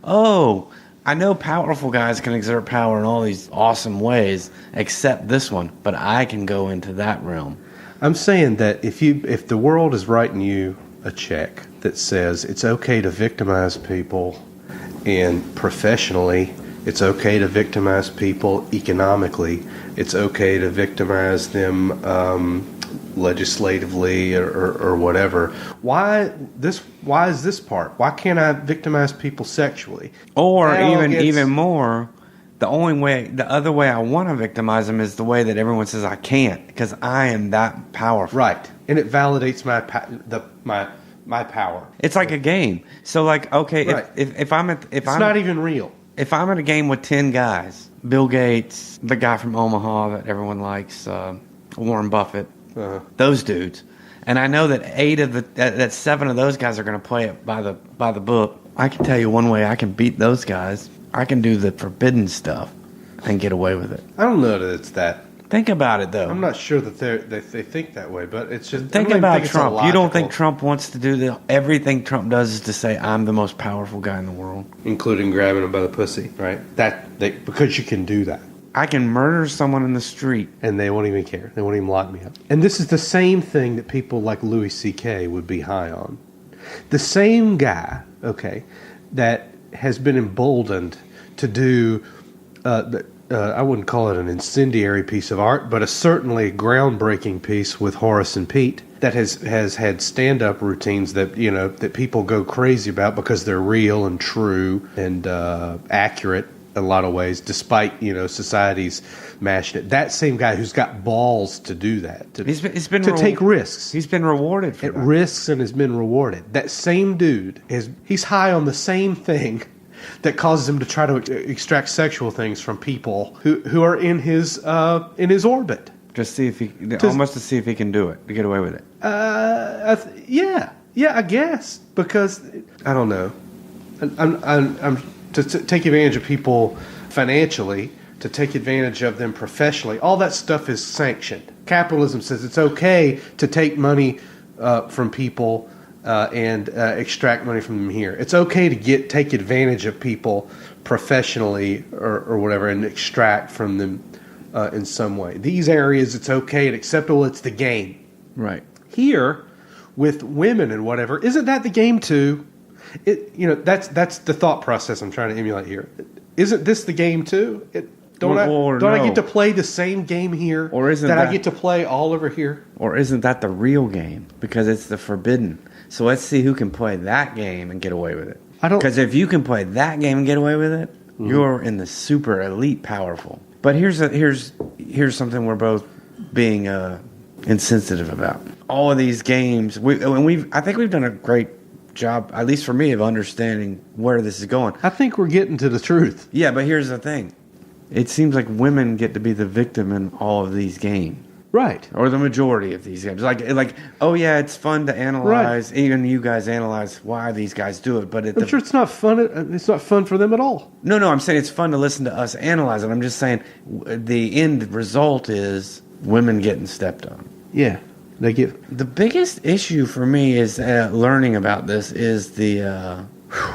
oh, I know powerful guys can exert power in all these awesome ways, except this one, but I can go into that realm. I'm saying that if the world is writing you a check that says it's okay to victimize people, and professionally, it's okay to victimize people economically, it's okay to victimize them legislatively or whatever. Why is this part? Why can't I victimize people sexually? Or even more, the other way I want to victimize them is the way that everyone says I can't, because I am that powerful. Right, and it validates my power. It's like a game. So like, okay, right. if it's not even real. If I'm in a game with 10 guys, Bill Gates, the guy from Omaha that everyone likes, Warren Buffett, those dudes, and I know that 7 of those guys are going to play it by the book, I can tell you one way I can beat those guys. I can do the forbidden stuff and get away with it. I don't know that it's that. Think about it, though. I'm not sure that they think that way, but it's just... Think about Trump. You don't think Trump wants to do everything Trump does is to say, I'm the most powerful guy in the world? Including grabbing him by the pussy, right? Because you can do that. I can murder someone in the street. And they won't even care. They won't even lock me up. And this is the same thing that people like Louis C.K. would be high on. The same guy, okay, that has been emboldened to do... I wouldn't call it an incendiary piece of art, but a certainly groundbreaking piece with Horace and Pete that has had stand-up routines that that people go crazy about because they're real and true and accurate in a lot of ways, despite society's mashing it. That same guy who's got balls to do that, to take risks. He's been rewarded for that. Risks and has been rewarded. That same dude he's high on the same thing that causes him to try to extract sexual things from people who are in his orbit. Just see if to see if he can do it, to get away with it. Yeah, I guess, because I don't know. I'm to take advantage of people financially, to take advantage of them professionally. All that stuff is sanctioned. Capitalism says it's okay to take money from people. And extract money from them here. It's okay to take advantage of people professionally or whatever and extract from them in some way. These areas, it's okay and acceptable. It's the game. Right. Here, with women and whatever, isn't that the game too? That's the thought process I'm trying to emulate here. Isn't this the game too? Don't Or I no. get to play the same game here Or isn't that I that- get to play all over here? Or isn't that the real game? Because it's the forbidden. So let's see who can play that game and get away with it. I don't- Because if you can play that game and get away with it, you're in the super elite powerful. But here's something we're both being insensitive about. All of these games, I think we've done a great job, at least for me, of understanding where this is going. I think we're getting to the truth. Yeah, but here's the thing. It seems like women get to be the victim in all of these games. Right. Or the majority of these games. Like, oh yeah, it's fun to analyze. Right. Even you guys analyze why these guys do it. But I'm sure it's not fun. It's not fun for them at all. No, I'm saying it's fun to listen to us analyze it. I'm just saying the end result is women getting stepped on. Yeah. They get the biggest issue for me is learning about this is the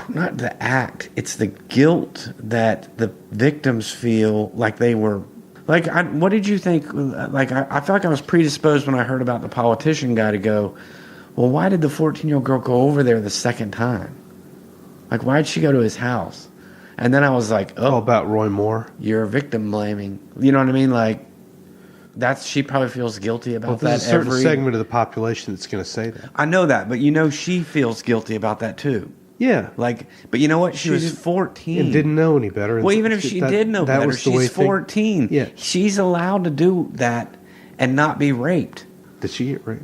not the act. It's the guilt that the victims feel like they were. Like, what did you think? Like, I felt like I was predisposed when I heard about the politician guy to go, well, why did the 14-year-old girl go over there the second time? Like, why did she go to his house? And then I was like, oh, about Roy Moore. You're victim blaming. You know what I mean? Like, she probably feels guilty about that. There's a certain segment of the population that's going to say that. I know that, but she feels guilty about that too. Yeah. Like, but you know what? She was 14. And didn't know any better. Well, even if she did know better, she's 14. Yeah. She's allowed to do that and not be raped. Did she get raped?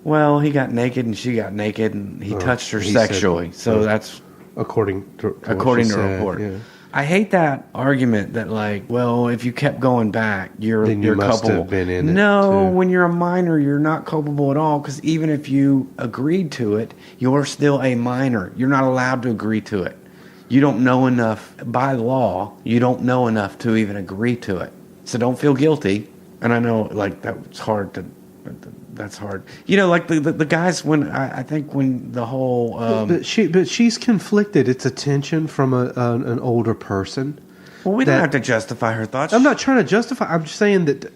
Well, he got naked and she got naked and he touched her sexually. So that's... According to report. Yeah. I hate that argument that, like, well, if you kept going back, you're must culpable. Have been in it no, too. When you're a minor, you're not culpable at all, because even if you agreed to it, you're still a minor. You're not allowed to agree to it. You don't know enough, by law, you don't know enough to even agree to it. So don't feel guilty. And I know, like, that's hard. You know, like the guys, when I think when the whole but she's conflicted. It's attention from an older person. Well, we don't have to justify her thoughts. I'm not trying to justify. I'm just saying that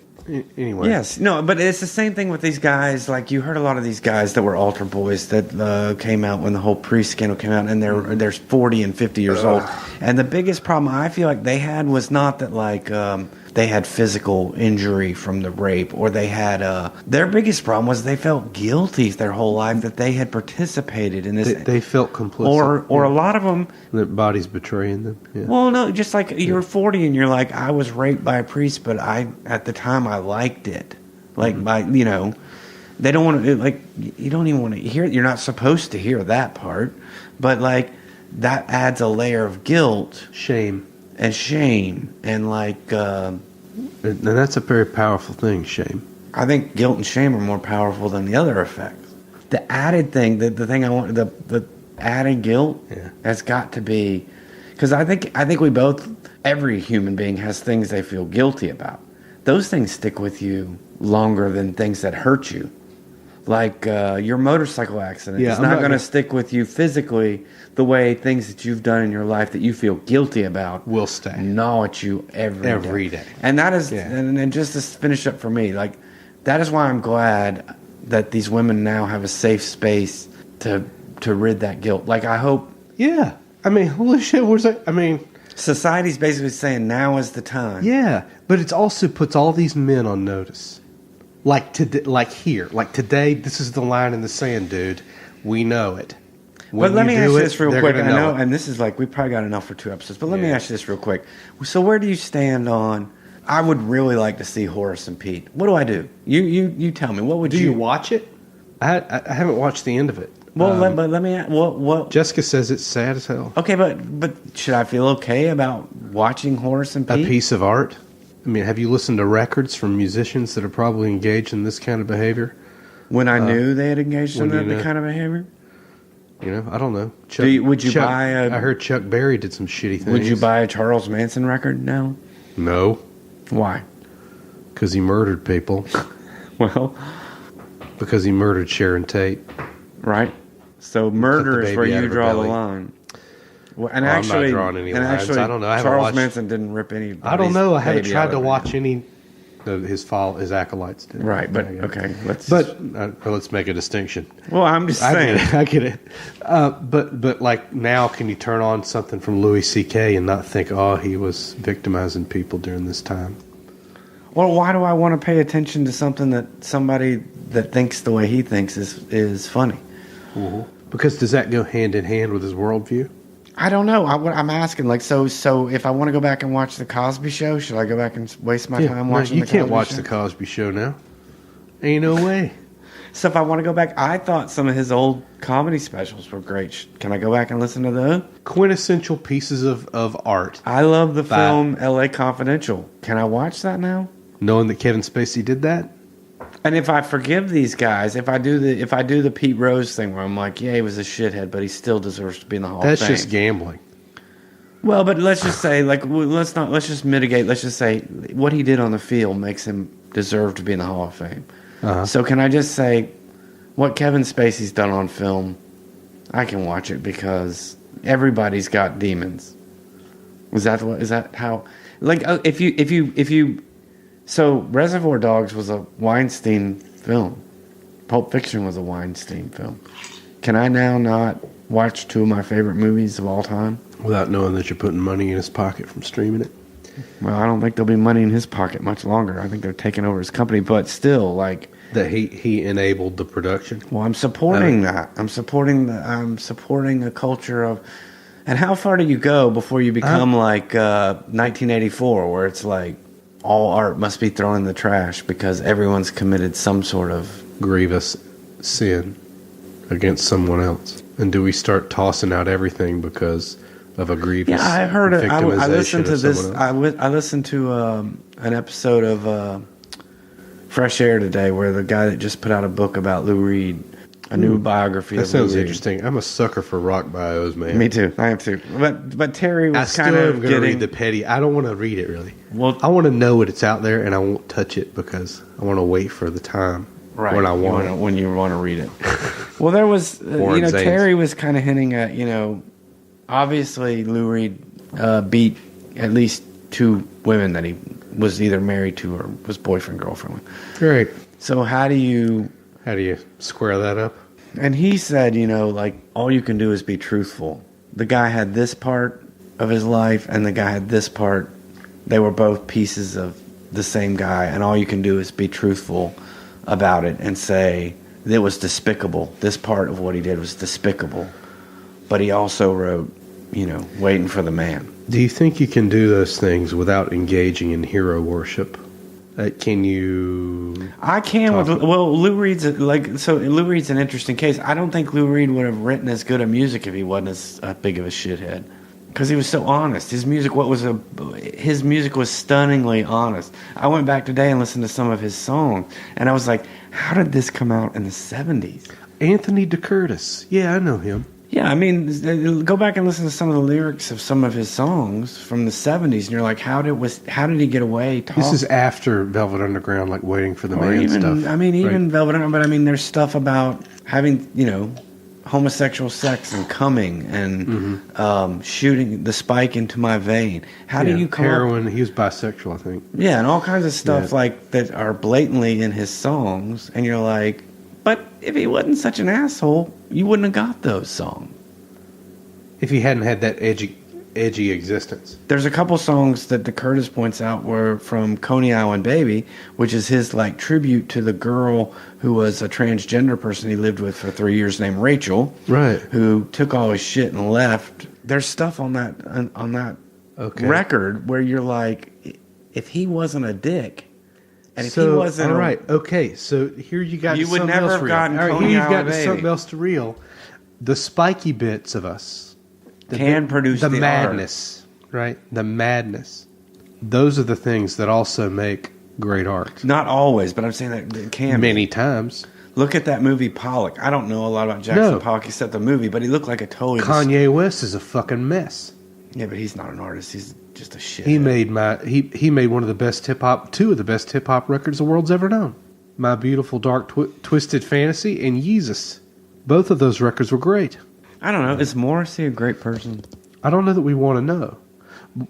anyway. Yes, no, but it's the same thing with these guys. Like, you heard a lot of these guys that were altar boys that came out when the whole priest scandal came out, and they're 40 and 50 years old. And the biggest problem I feel like they had was not that, like, they had physical injury from the rape, or they had their biggest problem was they felt guilty their whole life that they had participated in this. They felt complicit, or a lot of them, their body's betraying them. Yeah. Well, no, just like you're 40 and you're like, I was raped by a priest, but at the time I liked it. Like, they don't want to, like, you don't even want to hear it. You're not supposed to hear that part, but like that adds a layer of guilt, shame, and like. And that's a very powerful thing, shame. I think guilt and shame are more powerful than the other effects. The added thing, the thing I want, the added guilt has got to be, because I think we both, every human being has things they feel guilty about. Those things stick with you longer than things that hurt you. Like your motorcycle accident is not going to stick with you physically the way things that you've done in your life that you feel guilty about will stay. Gnaw at you every day. And that is, and just to finish up for me, like, that is why I'm glad that these women now have a safe space to rid that guilt. Like, I hope. Yeah. I mean, holy shit, society's basically saying now is the time. Yeah. But it also puts all these men on notice. Like today, this is the line in the sand, dude. We know it. But let me ask you this real quick. I know, and this is like, we probably got enough for 2 episodes, but let me ask you this real quick. So where do you stand on, I would really like to see Horace and Pete. What do I do? You tell me. What would you... Do you watch it? I haven't watched the end of it. Well, but let me ask, what... Jessica says it's sad as hell. Okay, but should I feel okay about watching Horace and Pete? A piece of art? I mean, have you listened to records from musicians that are probably engaged in this kind of behavior? When I knew they had engaged in that kind of behavior? You know, I don't know. Would you buy I heard Chuck Berry did some shitty things. Would you buy a Charles Manson record now? No. Why? Because he murdered people. Well. Because he murdered Sharon Tate. Right. So murder is where you draw the line. Well, and actually, I'm not drawing any lines. I don't know. I haven't Charles watched... Manson didn't rip any. I don't know. I haven't tried to watch any No, his acolytes did. Right, but Yeah. okay, let's make a distinction. well, I'm just saying. I get it. But like now, can you turn on something from Louis C.K. and not think, oh, he was victimizing people during this time? Well, why do I want to pay attention to something that somebody that thinks the way he thinks is funny? Mm-hmm. Because does that go hand in hand with his worldview? I don't know. I'm asking, like, so if I want to go back and watch the Cosby Show, should I go back and waste my time watching? You can't watch the Cosby Show now. Ain't no way. So if I want to go back, I thought some of his old comedy specials were great. Can I go back and listen to those? Quintessential pieces of art. I love the film L.A. Confidential. Can I watch that now? Knowing that Kevin Spacey did that? And if I forgive these guys, if I do the Pete Rose thing where I'm like, yeah, he was a shithead, but he still deserves to be in the Hall of Fame. That's just gambling. Well, but let's just say, like, let's just mitigate. Let's just say what he did on the field makes him deserve to be in the Hall of Fame. Uh-huh. So can I just say what Kevin Spacey's done on film, I can watch it because everybody's got demons. Is that how, like, if you so Reservoir Dogs was a Weinstein film. Pulp Fiction was a Weinstein film. Can I now not watch two of my favorite movies of all time? Without knowing that you're putting money in his pocket from streaming it? Well, I don't think there'll be money in his pocket much longer. I think they're taking over his company, but still, like, that he enabled the production. well, I'm supporting that. I'm supporting a culture of. And how far do you go before you become like 1984, where it's like all art must be thrown in the trash because everyone's committed some sort of grievous sin against someone else? And do we start tossing out everything because of a grievous? Yeah, I heard it. I listened to this. Else? I listened to an episode of Fresh Air today, where the guy that just put out a book about Lou Reed, a new biography. That of Lou sounds Reed. interesting. I'm a sucker for rock bios, man. Me too. I am too. But Terry was kind of going to read the petty. I don't want to read it really. Well, I want to know what it's out there, and I won't touch it because I want to wait for the time when I want it. When you want to read it. Well, there was, Terry was kind of hinting at, obviously Lou Reed beat at least two women that he was either married to or was boyfriend, girlfriend with. Great. So how do you square that up? And he said, like, all you can do is be truthful. The guy had this part of his life and the guy had this part. They were both pieces of the same guy, and all you can do is be truthful about it and say it was despicable. This part of what he did was despicable. But he also wrote, Waiting for the Man. Do you think you can do those things without engaging in hero worship? Can you? I can. Lou Reed's Lou Reed's an interesting case. I don't think Lou Reed would have written as good a music if he wasn't as big of a shithead, because he was so honest. His music was stunningly honest. I went back today and listened to some of his songs, and I was like, how did this come out in the 70s? Anthony DeCurtis. Yeah, I know him. Yeah, I mean, go back and listen to some of the lyrics of some of his songs from the 70s, and you're like, how did he get away talking? This is after Velvet Underground, like Waiting for the Man stuff. I mean, even right? Velvet Underground, but I mean, there's stuff about having, homosexual sex and coming and shooting the spike into my vein. How do you come heroin? He was bisexual, I think. Yeah, and all kinds of stuff like that are blatantly in his songs, and you're like, but if he wasn't such an asshole, you wouldn't have got those songs. If he hadn't had that edgy existence. There's a couple songs that DeCurtis points out were from Coney Island Baby, which is his like tribute to the girl who was a transgender person he lived with for 3 years named Rachel. Right. Who took all his shit and left. There's stuff on that record where you're like, if he wasn't a dick, and if he wasn't all right, okay, so here you got you would something never else have real. gotten all right, Coney here you've Island got Baby. something else to reel. The spiky bits of us can produce the madness, art. Right? The madness. Those are the things that also make great art. Not always, but I'm saying that it can. Many times. Look at that movie Pollock. I don't know a lot about Jackson Pollock except the movie, but he looked like a totally. Kanye West is a fucking mess. Yeah, but he's not an artist. He's just a shit. He made he made one of the best two of the best hip hop records the world's ever known. My Beautiful Dark Twisted Fantasy and Yeezus. Both of those records were great. I don't know. Is Morrissey a great person? I don't know that we want to know.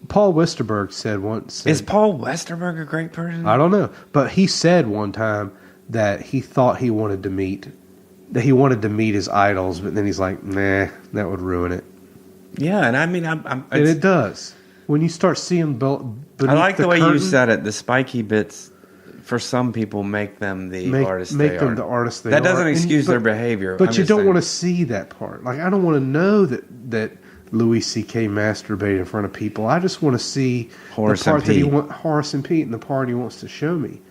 Paul Westerberg said once. Is Paul Westerberg a great person? I don't know, but he said one time that he thought he wanted to meet his idols, but then he's like, nah, that would ruin it. Yeah, and I mean, And it does. When you start seeing I like the way curtain, you said it. The spiky bits, for some people, make them the artists they are. the artists they that are. doesn't excuse their behavior. But I'm you just don't saying. want to see that part. Like, I don't want to know that Louis C.K. masturbated in front of people. I just want to see Horace the part and that Pete. Horace and Pete and the part he wants to show me.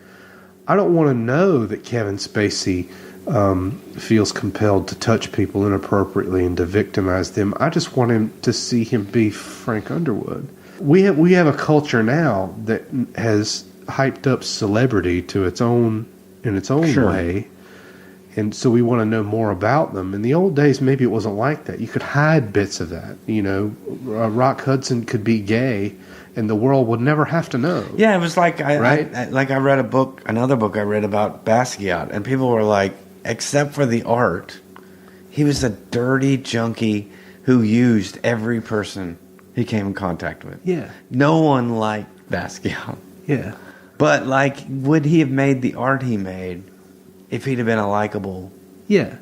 I don't want to know that Kevin Spacey feels compelled to touch people inappropriately and to victimize them. I just want him to see him be Frank Underwood. We have a culture now that has hyped up celebrity to its own Sure. way, and so we want to know more about them. In the old days, maybe it wasn't like that. You could hide bits of that. Rock Hudson could be gay, and the world would never have to know. Yeah, it was like I read another book I read about Basquiat, and people were like, except for the art, he was a dirty junkie who used every person he came in contact with. Yeah. No one liked Basquiat. Yeah. But, would he have made the art he made if he'd have been a likable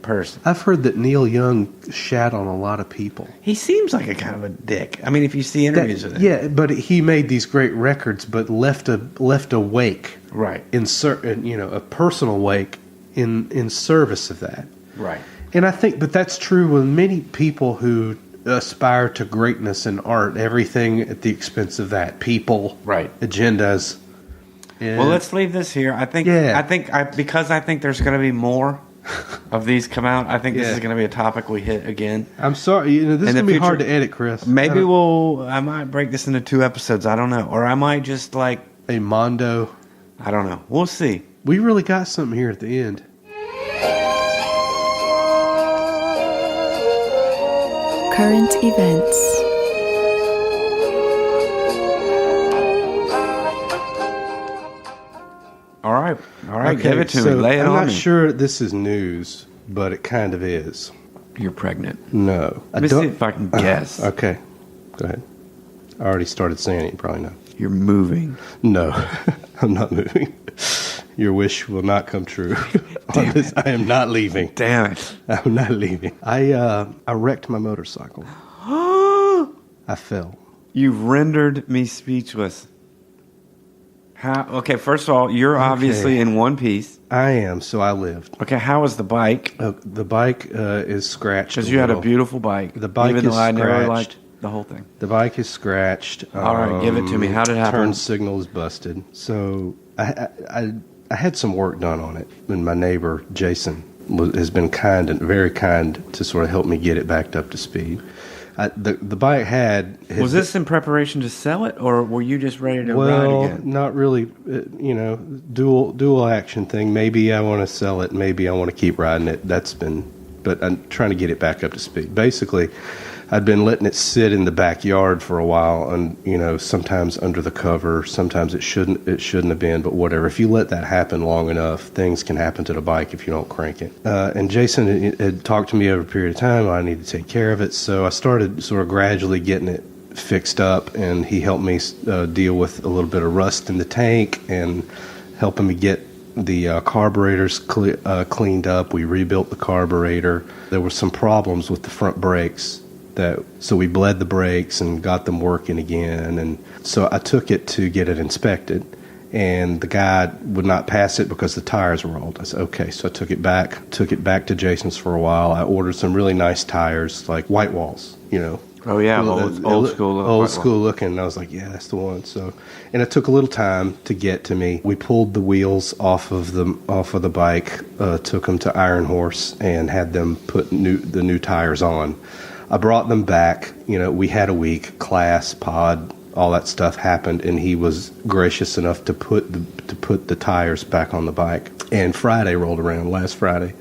person? I've heard that Neil Young shat on a lot of people. He seems like a kind of a dick. I mean, if you see interviews with him. Yeah, but he made these great records, but left a wake, Right. a personal wake in service of that. Right. And I think, but that's true with many people who aspire to greatness in art. Everything at the expense of that. People, Right. Agendas. And Well, let's leave this here. I think because I think there's going to be more of these come out. I think this Yeah. is going to be a topic we hit again. I'm sorry, this is In the going to be hard to future, edit, Chris. Maybe I might break this into 2 episodes. I don't know, or I might just a mondo. I don't know. We'll see. We really got something here at the end. Current events. All right, Okay, give it to me. Lay it I'm on not me. sure this is news, but it kind of is. You're pregnant. No. Let me see if I can guess. Okay. Go ahead. I already started saying it. You probably know. You're moving. No. I'm not moving. Your wish will not come true. On this, I am not leaving. Damn it. I'm not leaving. I wrecked my motorcycle. I fell. You've rendered me speechless. How? Okay, first of all, you're obviously in one piece. I am, so I lived. Okay, how was the bike? The bike is scratched. Because you had a beautiful bike. The bike even is though I never scratched. liked the whole thing. The bike is scratched. All right, give it to me. How did it happen? Turn signal is busted. So I had some work done on it, and my neighbor Jason has been kind and very kind to sort of help me get it backed up to speed. The bike Was this in preparation to sell it, or were you just ready to ride again? Not really. Dual action thing. Maybe I want to sell it. Maybe I want to keep riding it. But I'm trying to get it back up to speed. Basically, I'd been letting it sit in the backyard for a while, and sometimes under the cover. Sometimes it shouldn't have been, but whatever. If you let that happen long enough, things can happen to the bike if you don't crank it. And Jason had talked to me over a period of time. I need to take care of it, so I started sort of gradually getting it fixed up, and he helped me deal with a little bit of rust in the tank and helping me get the carburetors cleaned up. We rebuilt the carburetor. There were some problems with the front brakes. So we bled the brakes and got them working again, and so I took it to get it inspected, and the guy would not pass it because the tires were old. I said, okay, so I took it back to Jason's for a while. I ordered some really nice tires, like white walls, Oh yeah, old school looking. And I was like, yeah, that's the one. So, and it took a little time to get to me. We pulled the wheels off of the bike, took them to Iron Horse, and had them put the new tires on. I brought them back. We had a week, class, pod, all that stuff happened, and he was gracious enough to put the tires back on the bike. And Friday rolled around, last Friday,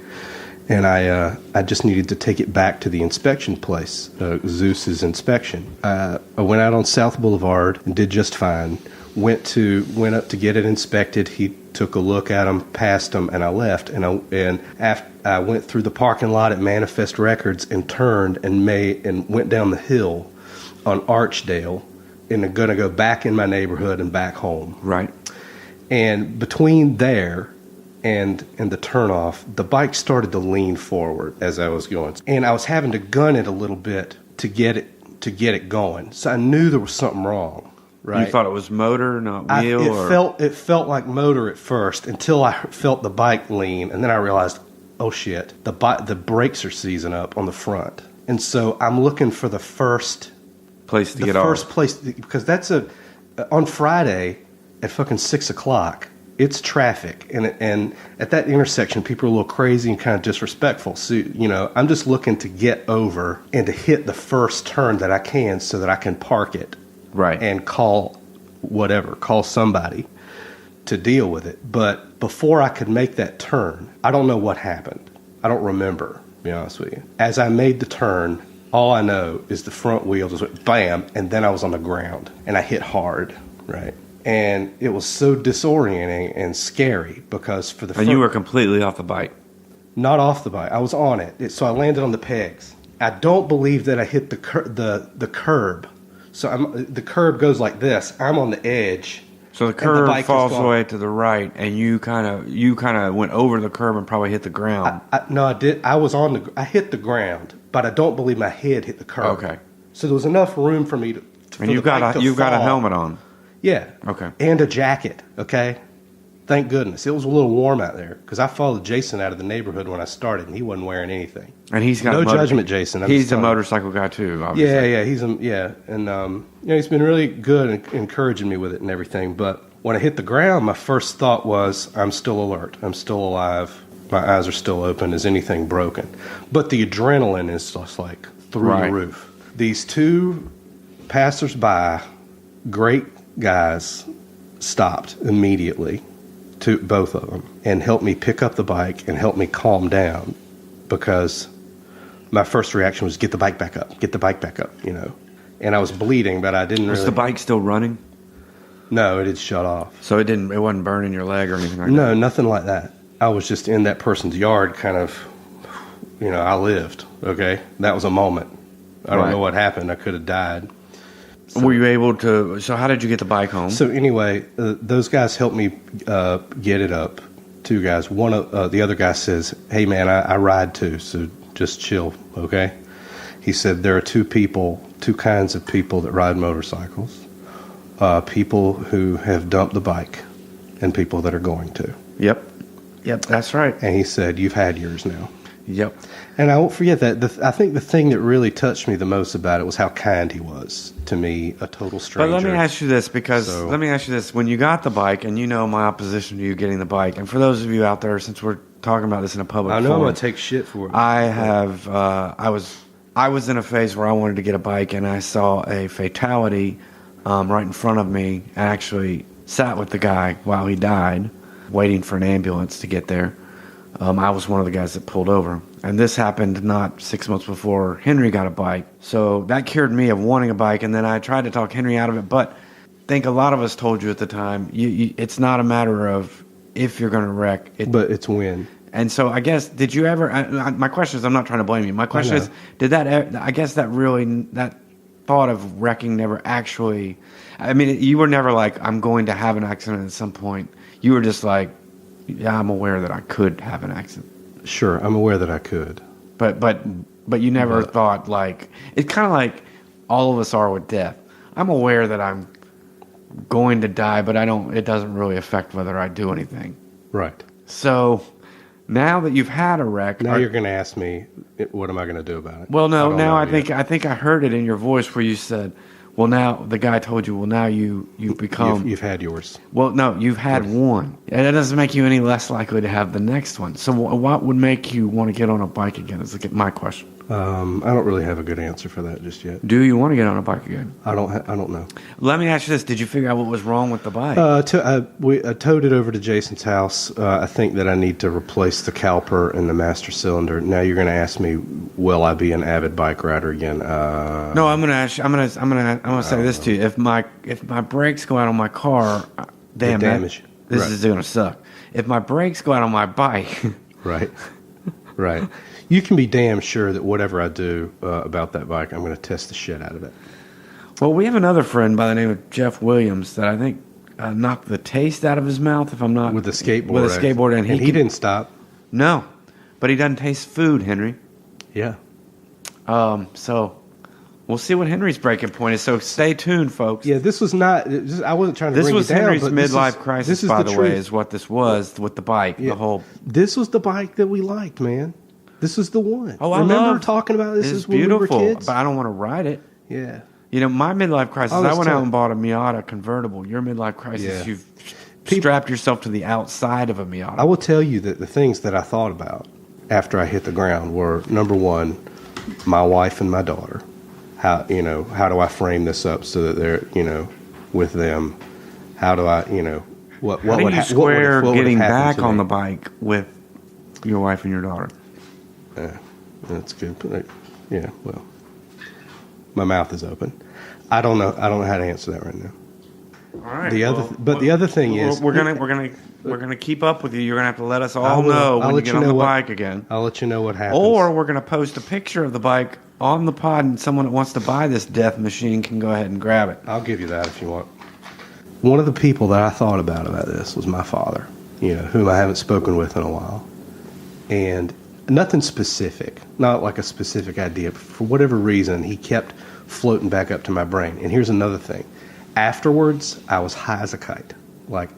and I just needed to take it back to the inspection place, Zeus's inspection. I went out on South Boulevard and did just fine. Went up to get it inspected. He took a look at them, passed them, and I left. And I went through the parking lot at Manifest Records and turned and went down the hill on Archdale and going to go back in my neighborhood and back home. Right. And between there and the turnoff, the bike started to lean forward as I was going, and I was having to gun it a little bit to get it going. So I knew there was something wrong. Right. You thought it was motor, not wheel? It felt like motor at first until I felt the bike lean, and then I realized, oh shit, the brakes are seizing up on the front, and so I'm looking for the first place to get off. The first place, because that's on Friday at fucking 6:00. It's traffic, and at that intersection, people are a little crazy and kind of disrespectful. So I'm just looking to get over and to hit the first turn that I can, so that I can park it. Right. And call somebody to deal with it. But before I could make that turn, I don't know what happened. I don't remember, to be honest with you. As I made the turn, all I know is the front wheel just went bam, and then I was on the ground, and I hit hard, right? And it was so disorienting and scary because for the And you were completely off the bike. Not off the bike. I was on it. So I landed on the pegs. I don't believe that I hit the curb. So the curb goes like this. I'm on the edge. So the curb falls away to the right, and you kind of went over the curb and probably hit the ground. No, I did. I hit the ground, but I don't believe my head hit the curb. Okay. So there was enough room for me to. And you've got a helmet on. Yeah. Okay. And a jacket. Okay. Thank goodness. It was a little warm out there because I followed Jason out of the neighborhood when I started, and he wasn't wearing anything. And he's got no judgment, Jason. He's a motorcycle guy too, obviously. Yeah. And he's been really good and encouraging me with it and everything. But when I hit the ground, my first thought was, I'm still alert. I'm still alive. My eyes are still open. Is anything broken? But the adrenaline is just like through the roof. These two passersby, great guys, stopped immediately. To both of them, and helped me pick up the bike and help me calm down, because my first reaction was get the bike back up, and I was bleeding, but I didn't. Was the bike still running? No, it had shut off. So it wasn't burning your leg or anything like that? No, nothing like that. I was just in that person's yard, kind of, I lived, okay? That was a moment. I don't know what happened. I could have died. So, were you able to? So how did you get the bike home? So anyway, those guys helped me get it up. Two guys. One of the other guy says, "Hey man, I ride too, so just chill, okay?" He said there are two kinds of people that ride motorcycles: people who have dumped the bike, and people that are going to. Yep, that's right. And he said, "You've had yours now." Yep. And I won't forget that. I think the thing that really touched me the most about it was how kind he was to me, a total stranger. But let me ask you this, when you got the bike, and my opposition to you getting the bike, and for those of you out there, since we're talking about this in a public forum, I'm going to take shit for it. I was in a phase where I wanted to get a bike, and I saw a fatality right in front of me. I actually sat with the guy while he died, waiting for an ambulance to get there. I was one of the guys that pulled over. And this happened not 6 months before Henry got a bike. So that cured me of wanting a bike. And then I tried to talk Henry out of it. But I think a lot of us told you at the time, it's not a matter of if you're going to wreck. But it's when. And so I guess, did you ever, my question is, I'm not trying to blame you. My question is, that thought of wrecking never actually, you were never like, I'm going to have an accident at some point. You were just like, yeah, I'm aware that I could have an accident. Sure, I'm aware that I could. But you never thought, like, it's kind of like all of us are with death. I'm aware that I'm going to die, but it doesn't really affect whether I do anything. Right. So now that you've had a wreck, now you're going to ask me, what am I going to do about it? Well, no. Now I think I heard it in your voice where you said, well, now the guy told you, well, now you become... You've had yours. Well, no, you've had one. And that doesn't make you any less likely to have the next one. So what would make you want to get on a bike again is my question. I don't really have a good answer for that just yet. Do you want to get on a bike again? I don't know. Let me ask you this. Did you figure out what was wrong with the bike? I towed it over to Jason's house. I think that I need to replace the caliper and the master cylinder. Now you're going to ask me, will I be an avid bike rider again? No, I'm going to ask you. I'm going to say this to you. If my brakes go out on my car, this is going to suck. If my brakes go out on my bike, right. You can be damn sure that whatever I do about that bike, I'm going to test the shit out of it. Well, we have another friend by the name of Jeff Williams that I think knocked the taste out of his mouth, if I'm not... With a skateboard. With a skateboard, and he didn't stop. No, but he doesn't taste food, Henry. Yeah. So we'll see what Henry's breaking point is. So stay tuned, folks. Yeah, this was not... I wasn't trying to bring you down. Henry's but midlife crisis, by the way, truth. is what this was with the bike. Yeah. The whole... This was the bike that we liked, man. This is the one. Oh, I remember love, talking about this is when beautiful, we were kids? But I don't want to ride it. Yeah. You know, my midlife crisis, Oh, I went out tough. and bought a Miata convertible. Your midlife crisis, Yeah. you've strapped yourself to the outside of a Miata. I will tell you that the things that I thought about after I hit the ground were, number one, my wife and my daughter. How do I frame this up so that they're, with them? How do I, what How do would you ha- square what would have getting happened back to on me? the bike with your wife and your daughter? Yeah, that's good. But, yeah, well, my mouth is open. I don't know how to answer that right now. All right. The other thing is, we're gonna keep up with you. You're gonna have to let us all I'll know when you let get you on know the what- bike again. I'll let you know what happens. Or we're gonna post a picture of the bike on the pod, and someone that wants to buy this death machine can go ahead and grab it. I'll give you that if you want. One of the people that I thought about this was my father, whom I haven't spoken with in a while. And nothing specific, not like a specific idea, but for whatever reason, he kept floating back up to my brain. And here's another thing. Afterwards, I was high as a kite. Like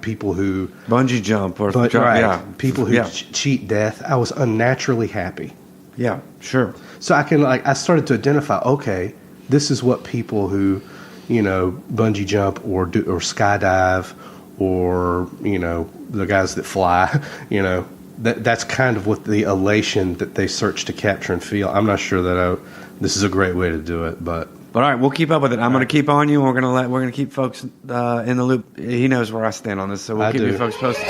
people who... Bungee jump or Right, yeah. people who yeah. cheat death. I was unnaturally happy. Yeah, sure. So I started to identify, okay, this is what people who, bungee jump or skydive or, the guys that fly, that's kind of what the elation that they search to capture and feel. I'm not sure that this is a great way to do it, but... All right, we'll keep up with it. I'm going to keep on you, and we're going to keep folks in the loop. He knows where I stand on this, so we'll keep you folks posted.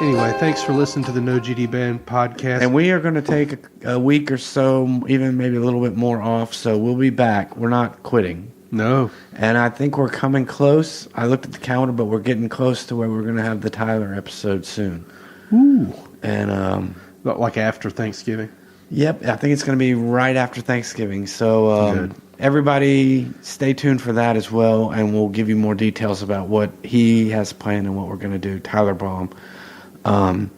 Anyway, thanks for listening to the No GD Band podcast. And we are going to take a week or so, even maybe a little bit more off, so we'll be back. We're not quitting. No. And I think we're coming close. I looked at the calendar, but we're getting close to where we're going to have the Tyler episode soon. Ooh. And like after Thanksgiving? Yep, I think it's going to be right after Thanksgiving. So everybody stay tuned for that as well, and we'll give you more details about what he has planned and what we're going to do, Tyler Baum. And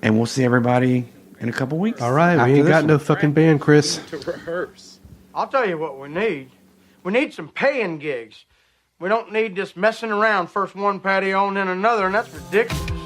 we'll see everybody in a couple weeks. All right, we ain't got no fucking band, Chris. To rehearse. I'll tell you what we need. We need some paying gigs. We don't need this messing around, first one patio and then another, and that's ridiculous.